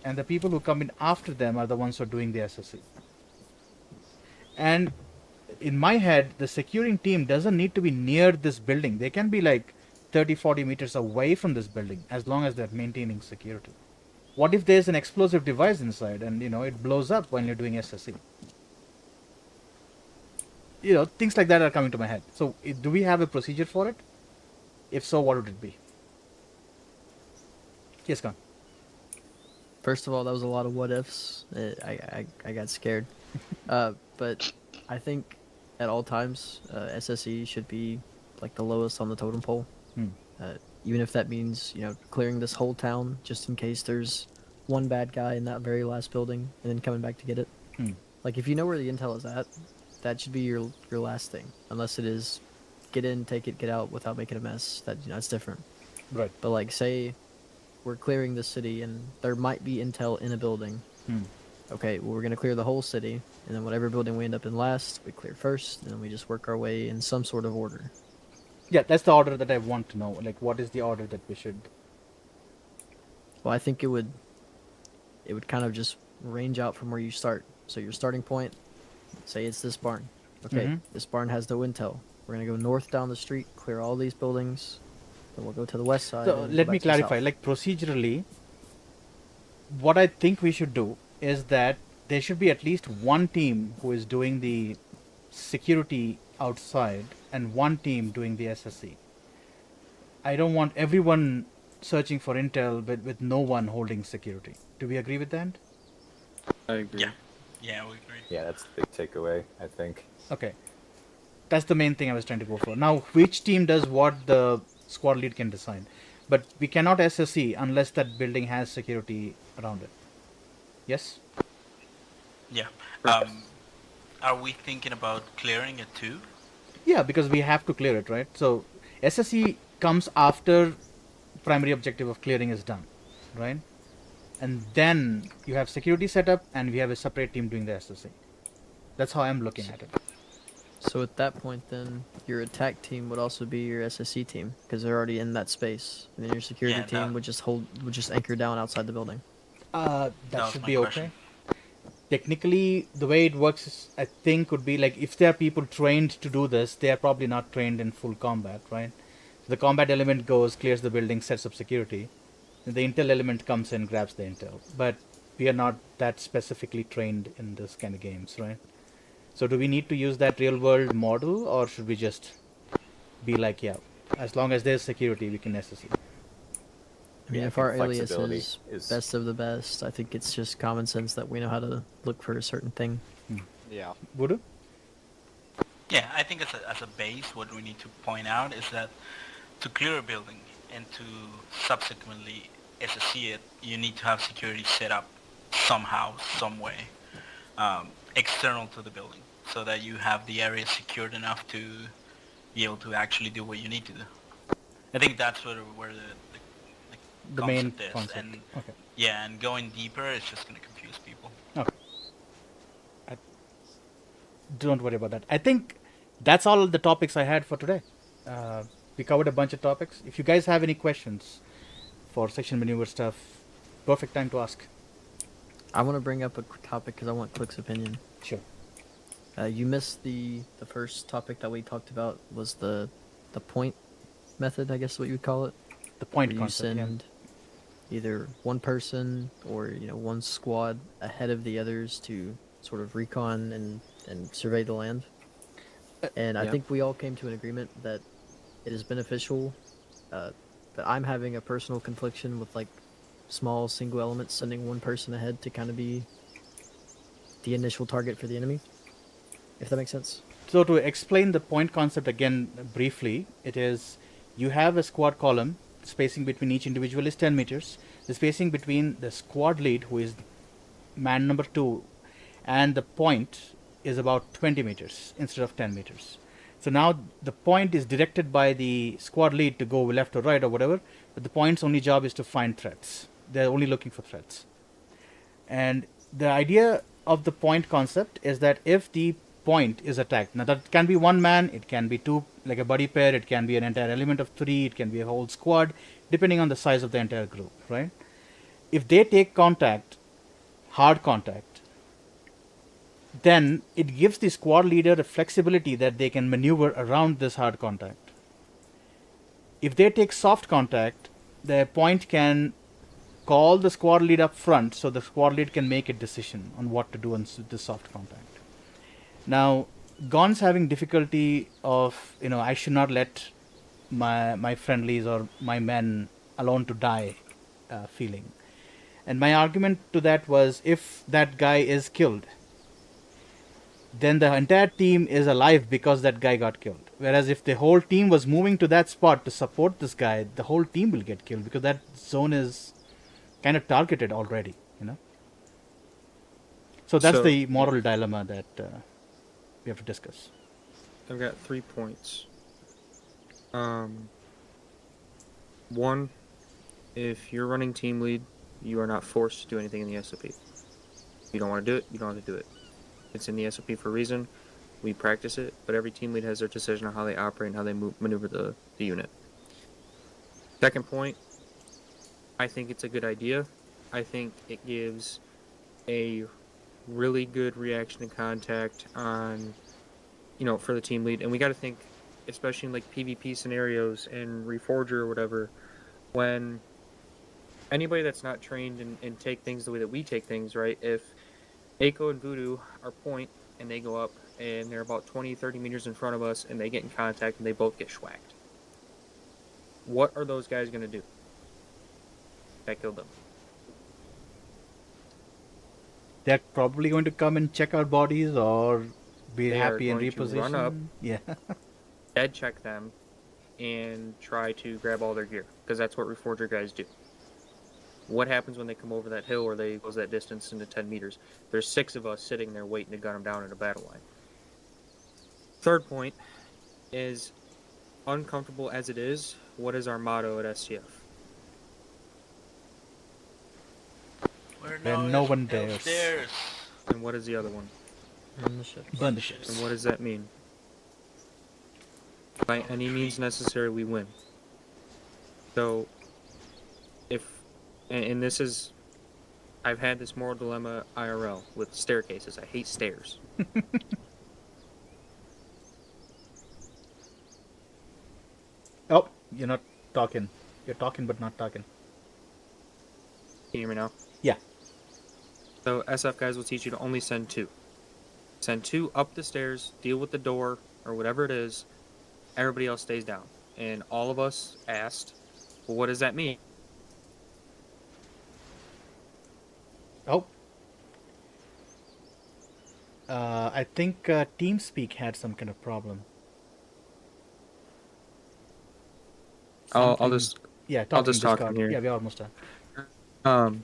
and the people who come in after them are the ones who are doing the SSE. And in my head, the securing team doesn't need to be near this building. They can be like 30-40 meters away from this building as long as they're maintaining security. What if there's an explosive device inside and, you know, it blows up when you're doing SSE? You know, things like that are coming to my head. So, do we have a procedure for it? If so, what would it be? Yes, Khan. First of all, that was a lot of what ifs. I got scared. But I think at all times, SSE should be like the lowest on the totem pole. Even if that means, you know, clearing this whole town just in case there's one bad guy in that very last building and then coming back to get it. Like, if you know where the intel is at, that should be your last thing. Unless it is get in, take it, get out without making a mess. That, you know, it's different. Right. But like, say we're clearing the city and there might be intel in a building. Okay, well, we're going to clear the whole city, and then whatever building we end up in last, we clear first, and then we just work our way in some sort of order. Yeah, that's the order that I want to know. Like, what is the order that we should... Well, I think it would kind of just range out from where you start. So your starting point, say it's this barn. Okay, this barn has no intel. We're going to go north down the street, clear all these buildings, then we'll go to the west side. So, let me clarify. Like, procedurally, what I think we should do is that there should be at least one team who is doing the security outside and one team doing the SSE. I don't want everyone searching for intel with no one holding security. Do we agree with that? I agree. Yeah, we agree. Yeah, that's the big takeaway, I think. Okay. That's the main thing I was trying to go for. Now, which team does what the squad lead can decide. But we cannot SSE unless that building has security around it. Yes? Yeah. Are we thinking about clearing it too? Yeah, because we have to clear it, right? So SSE comes after primary objective of clearing is done, right? And then you have security set up and we have a separate team doing the SSE. That's how I'm looking at it. So at that point, then your attack team would also be your SSC team because they're already in that space, and then your security Yeah, team would just anchor down outside the building. That was should my be question. okay. Technically, the way it works, is, I think, would be like if there are people trained to do this, they are probably not trained in full combat, right? So the combat element goes, clears the building, sets up security. And the intel element comes in, grabs the intel. But we are not that specifically trained in this kind of games, right? So do we need to use that real world model, or should we just be like, yeah, as long as there's security, we can SSE? I mean, Yeah, I if think our alias flexibility is best of the best, I think it's just common sense that we know how to look for a certain thing. Yeah. Voodoo? Yeah, I think as a base, what we need to point out is that to clear a building and to subsequently SSE it, you need to have security set up somehow, some way, external to the building, so that you have the area secured enough to be able to actually do what you need to do. I think that's where The main concept is. concept. And Okay. yeah, and going deeper, it's just going to confuse people. Okay. Don't worry about that. I think that's all the topics I had for today. We covered a bunch of topics. If you guys have any questions for section maneuver stuff, perfect time to ask. I want to bring up a topic because I want Click's opinion. Sure. You missed the first topic that we talked about was the point method, I guess what you would call it. The point where concept, you send either one person or one squad ahead of the others to sort of recon and survey the land. And I think we all came to an agreement that it is beneficial. But I'm having a personal confliction with like small single elements sending one person ahead to kind of be the initial target for the enemy. If that makes sense. So to explain the point concept again briefly, it is you have a squad column. Spacing between each individual is 10 meters. The spacing between the squad lead, who is man number 2, and the point is about 20 meters instead of 10 meters. So now the point is directed by the squad lead to go left or right or whatever, but the point's only job is to find threats. They're only looking for threats. And the idea of the point concept is that if the point is attacked, now that can be one man, it can be two, like a buddy pair, it can be an entire element of 3, it can be a whole squad, depending on the size of the entire group, right? If they take contact, hard contact, then it gives the squad leader a flexibility that they can maneuver around this hard contact. If they take soft contact, the point can call the squad lead up front, so the squad lead can make a decision on what to do on the soft contact. Now, Gon's having difficulty of, I should not let my friendlies or my men alone to die feeling. And my argument to that was, if that guy is killed, then the entire team is alive because that guy got killed. Whereas if the whole team was moving to that spot to support this guy, the whole team will get killed because that zone is kind of targeted already, So that's the moral dilemma that we have to discuss. I've got 3 points. One, if you're running team lead, you are not forced to do anything in the SOP. If you don't want to do it, you don't have to do it. It's in the SOP for a reason. We practice it, but every team lead has their decision on how they operate and how they maneuver the unit. Second point, I think it's a good idea. I think it gives a really good reaction to contact on, for the team lead. And we got to think, especially in like PvP scenarios and Reforger or whatever, when anybody that's not trained and take things the way that we take things, right? If Aiko and Voodoo are point and they go up and they're about 20-30 meters in front of us and they get in contact and they both get schwacked, what are those guys going to do? That killed them. they're probably going to come and check our bodies or be They are happy and going to run up, reposition. Yeah. dead check them, and try to grab all their gear, because that's what Reforger guys do. What happens when they come over that hill or they goes that distance into 10 meters? There's 6 of us sitting there waiting to gun them down in a battle line. Third point is, uncomfortable as it is, what is our motto at STF? When no one dares. And what is the other one? Burn the ships. Burn the ships. And what does that mean? By any means necessary, we win. So, and this is, I've had this moral dilemma IRL with staircases. I hate stairs. Oh, you're not talking. You're talking but not talking. Can you hear me now? Yeah. So SF guys will teach you to only send 2. Send 2 up the stairs, deal with the door, or whatever it is. Everybody else stays down. And all of us asked, well, what does that mean? Oh. I think TeamSpeak had some kind of problem. I'll Something- just Yeah, I'll just talk Discord. in here. Yeah, we're almost done.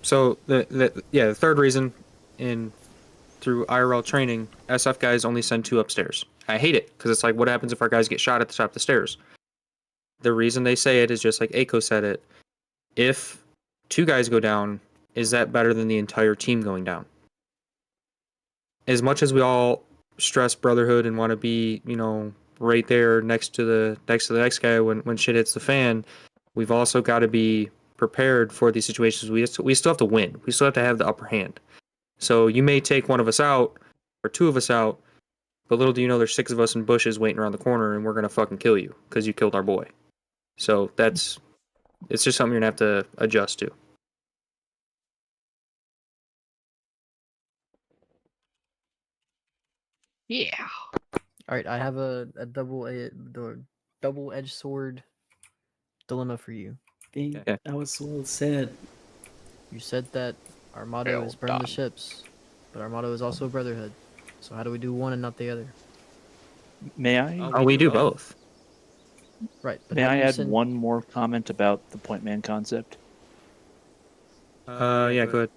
So the third reason through IRL training, SF guys only send 2 upstairs. I hate it because it's like, what happens if our guys get shot at the top of the stairs? The reason they say it is just like Aiko said it. If 2 guys go down, is that better than the entire team going down? As much as we all stress brotherhood and want to be, right there next to the next guy when shit hits the fan, we've also got to be prepared for these situations. We still have to win. We still have to have the upper hand. So you may take one of us out or 2 of us out, but little do you know there's 6 of us in bushes waiting around the corner and we're gonna fucking kill you because you killed our boy. So it's just something you're gonna have to adjust to. Yeah. All right, I have a double-edged sword dilemma for you. Okay. That was well said. You said that our motto is burn the ships, but our motto is also brotherhood. So how do we do one and not the other? May I? We do both. Right. But May how do I you add send... one more comment about the point man concept? Yeah, go ahead.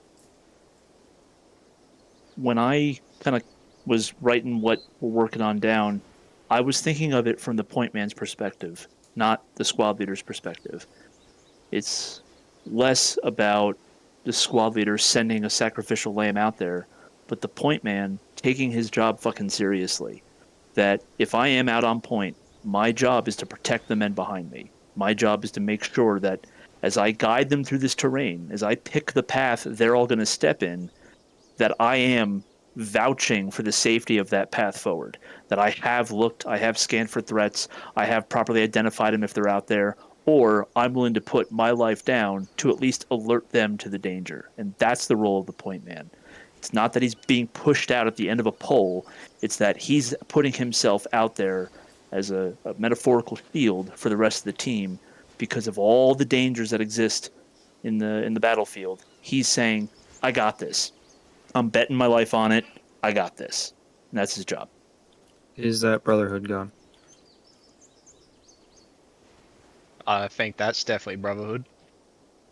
When I kind of was writing what we're working on down, I was thinking of it from the point man's perspective, not the squad leader's perspective. It's less about the squad leader sending a sacrificial lamb out there, but the point man taking his job fucking seriously. That if I am out on point, my job is to protect the men behind me. My job is to make sure that as I guide them through this terrain, as I pick the path they're all going to step in, that I am vouching for the safety of that path forward. That I have looked, I have scanned for threats, I have properly identified them if they're out there, or I'm willing to put my life down to at least alert them to the danger. And that's the role of the point man. It's not that he's being pushed out at the end of a pole. It's that he's putting himself out there as a metaphorical shield for the rest of the team because of all the dangers that exist in the battlefield. He's saying, I got this. I'm betting my life on it. I got this. And that's his job. Is that brotherhood gone? I think that's definitely brotherhood.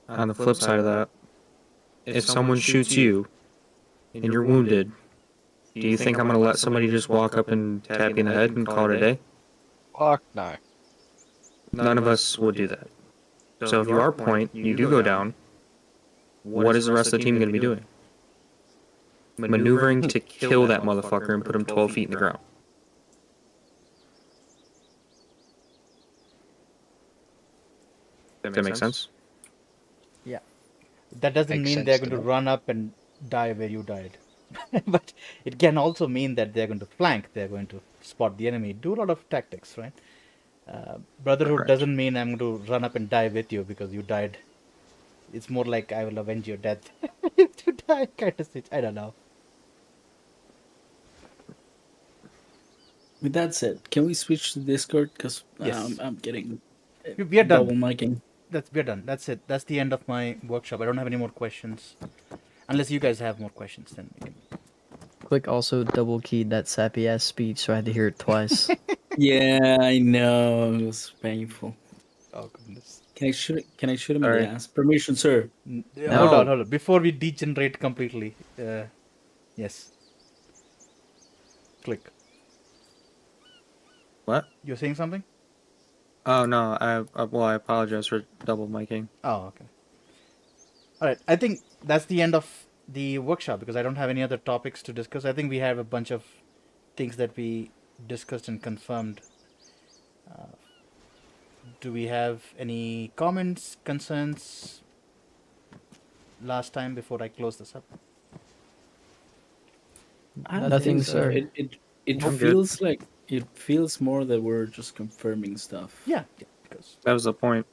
On the flip side of that, if someone shoots you and you're wounded, do you think I'm going to let somebody just walk up and tap you in the head and call it a day? Fuck no. None of us would do that. So if you are point, you do go down, what is the rest of the team going to be doing? Maneuvering to kill that motherfucker and put him 12 feet in the ground. Does that make sense? Yeah. That doesn't Makes mean sense they're to going to me. run up and die where you died. But it can also mean that they're going to flank, they're going to spot the enemy, do a lot of tactics, right? Brotherhood Correct. doesn't mean I'm going to run up and die with you because you died. It's more like I will avenge your death if you die kind of situation. I don't know. With that said, can we switch to Discord? Because Yes. I'm getting We are done. double micing. We're done. That's it. That's the end of my workshop. I don't have any more questions. Unless you guys have more questions, then we can. Click also double keyed that sappy ass speech, so I had to hear it twice. Yeah, I know. It was painful. Oh goodness. Can I shoot? Can I shoot him in Sorry. the ass? Permission, sir. Hold on. Before we degenerate completely, yes. Click. What? You're saying something? Oh no, I apologize for double miking. Oh, okay. All right. I think that's the end of the workshop because I don't have any other topics to discuss. I think we have a bunch of things that we discussed and confirmed. Do we have any comments, concerns last time before I close this up? I don't Nothing, think so. sir. It I'm feels like it feels more that we're just confirming stuff. Yeah, because That was the point.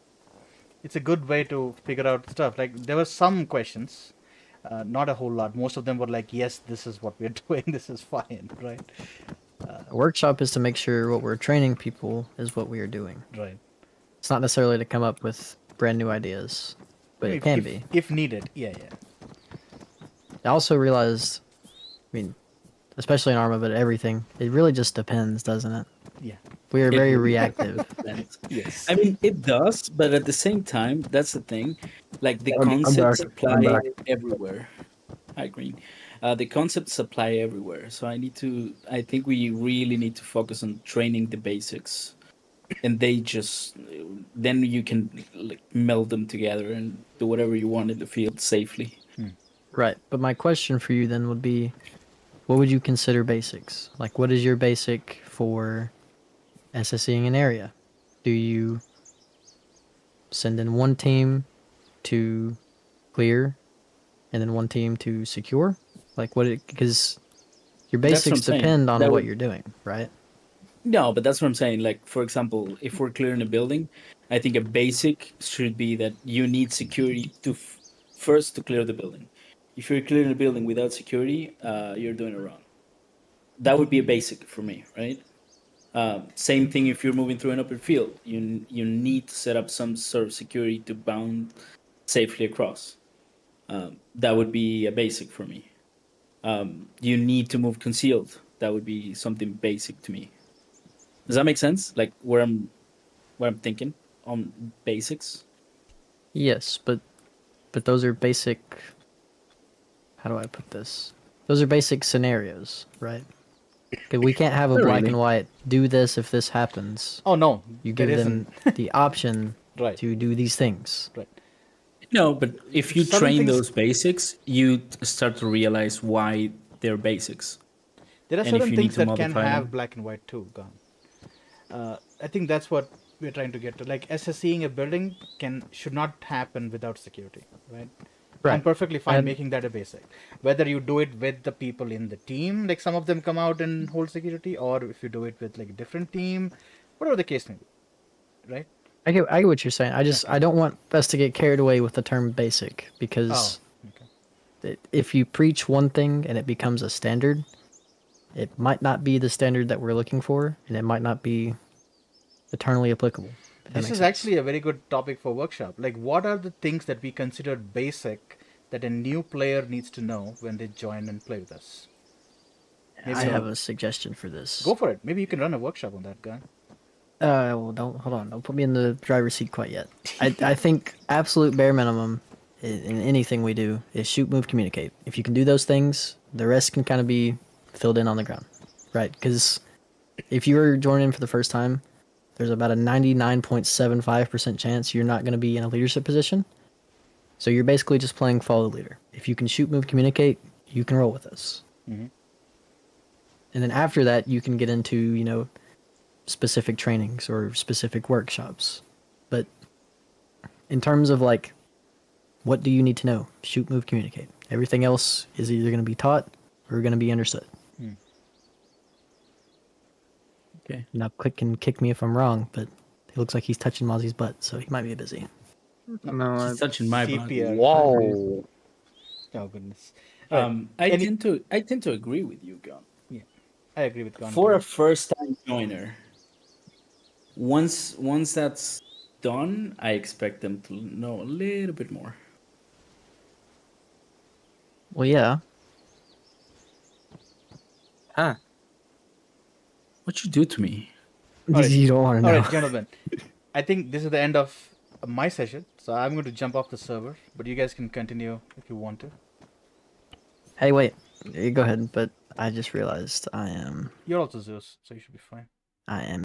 it's a good way to figure out stuff. Like there were some questions, not a whole lot. Most of them were like, "Yes, this is what we're doing. This is fine," right? A workshop is to make sure what we're training people is what we are doing. Right. It's not necessarily to come up with brand new ideas, but it can be. If needed. Yeah. I also realized, I mean, especially in Arma, but everything, it really just depends, doesn't it? Yeah. We are It very really reactive. depends. Yes. I mean, it does, but at the same time, that's the thing. Like the I'm concepts back. apply I'm back. everywhere. Hi, Green. The concepts apply everywhere. So I think we really need to focus on training the basics, and then you can like meld them together and do whatever you want in the field safely. Right, but my question for you then would be, what would you consider basics? Like, what is your basic for SSing an area? Do you send in one team to clear and then one team to secure? Like, because your That's what basics I'm saying. depend on That what would- you're doing, right? No, but that's what I'm saying. Like, for example, if we're clearing a building, I think a basic should be that you need security to first to clear the building. If you're clearing a building without security, you're doing it wrong. That would be a basic for me, right? Same thing if you're moving through an open field. You need to set up some sort of security to bound safely across. That would be a basic for me. You need to move concealed. That would be something basic to me. Does that make sense? Like where I'm thinking on basics. Yes, but those are basic. How do I put this? Those are basic scenarios, right? 'Cause we can't have a Not black really. and white. Do this if this happens. Oh no, You there give them the option Right. to do these things. Right. No, but if you Some train things- those basics, you start to realize why they're basics. There are And if certain you need things to that can modify have them- black and white too, Gone. I think that's what we're trying to get to. Like SSCing a building should not happen without security, right? I'm Right. perfectly fine And- making that a basic. Whether you do it with the people in the team, like some of them come out and hold security, or if you do it with like a different team, whatever the case may be, right? I get what you're saying. I don't want us to get carried away with the term basic because if you preach one thing and it becomes a standard, it might not be the standard that we're looking for, and it might not be eternally applicable. if that This makes is sense. actually a very good topic for workshop. Like, what are the things that we consider basic that a new player needs to know when they join and play with us? Maybe I have a suggestion for this. Go for it. Maybe you can run a workshop on that, guy. Well, don't put me in the driver's seat quite yet. I think absolute bare minimum in anything we do is shoot, move, communicate. If you can do those things, the rest can kind of be filled in on the ground, right? Because if you were joining in for the first time, there's about a 99.75% chance you're not going to be in a leadership position. So you're basically just playing follow the leader. If you can shoot, move, communicate, you can roll with us. Mhm. And then after that, you can get into, specific trainings or specific workshops. But in terms of like, what do you need to know? Shoot, move, communicate. Everything else is either going to be taught or going to be understood. Okay. Now, Click can kick me if I'm wrong, but it looks like he's touching Mozzie's butt, so he might be busy. No, She's touching my butt. CPR. Whoa. Oh goodness. I tend to agree with you, Gon. Yeah, I agree with Gon. For a first-time joiner, once that's done, I expect them to know a little bit more. Well, yeah. Huh? What you do to me? Alright. You don't want to know. Alright, gentlemen. I think this is the end of my session, so I'm going to jump off the server, but you guys can continue if you want to. Hey, wait. You go ahead, but I just realized I am. You're also Zeus, so you should be fine. I am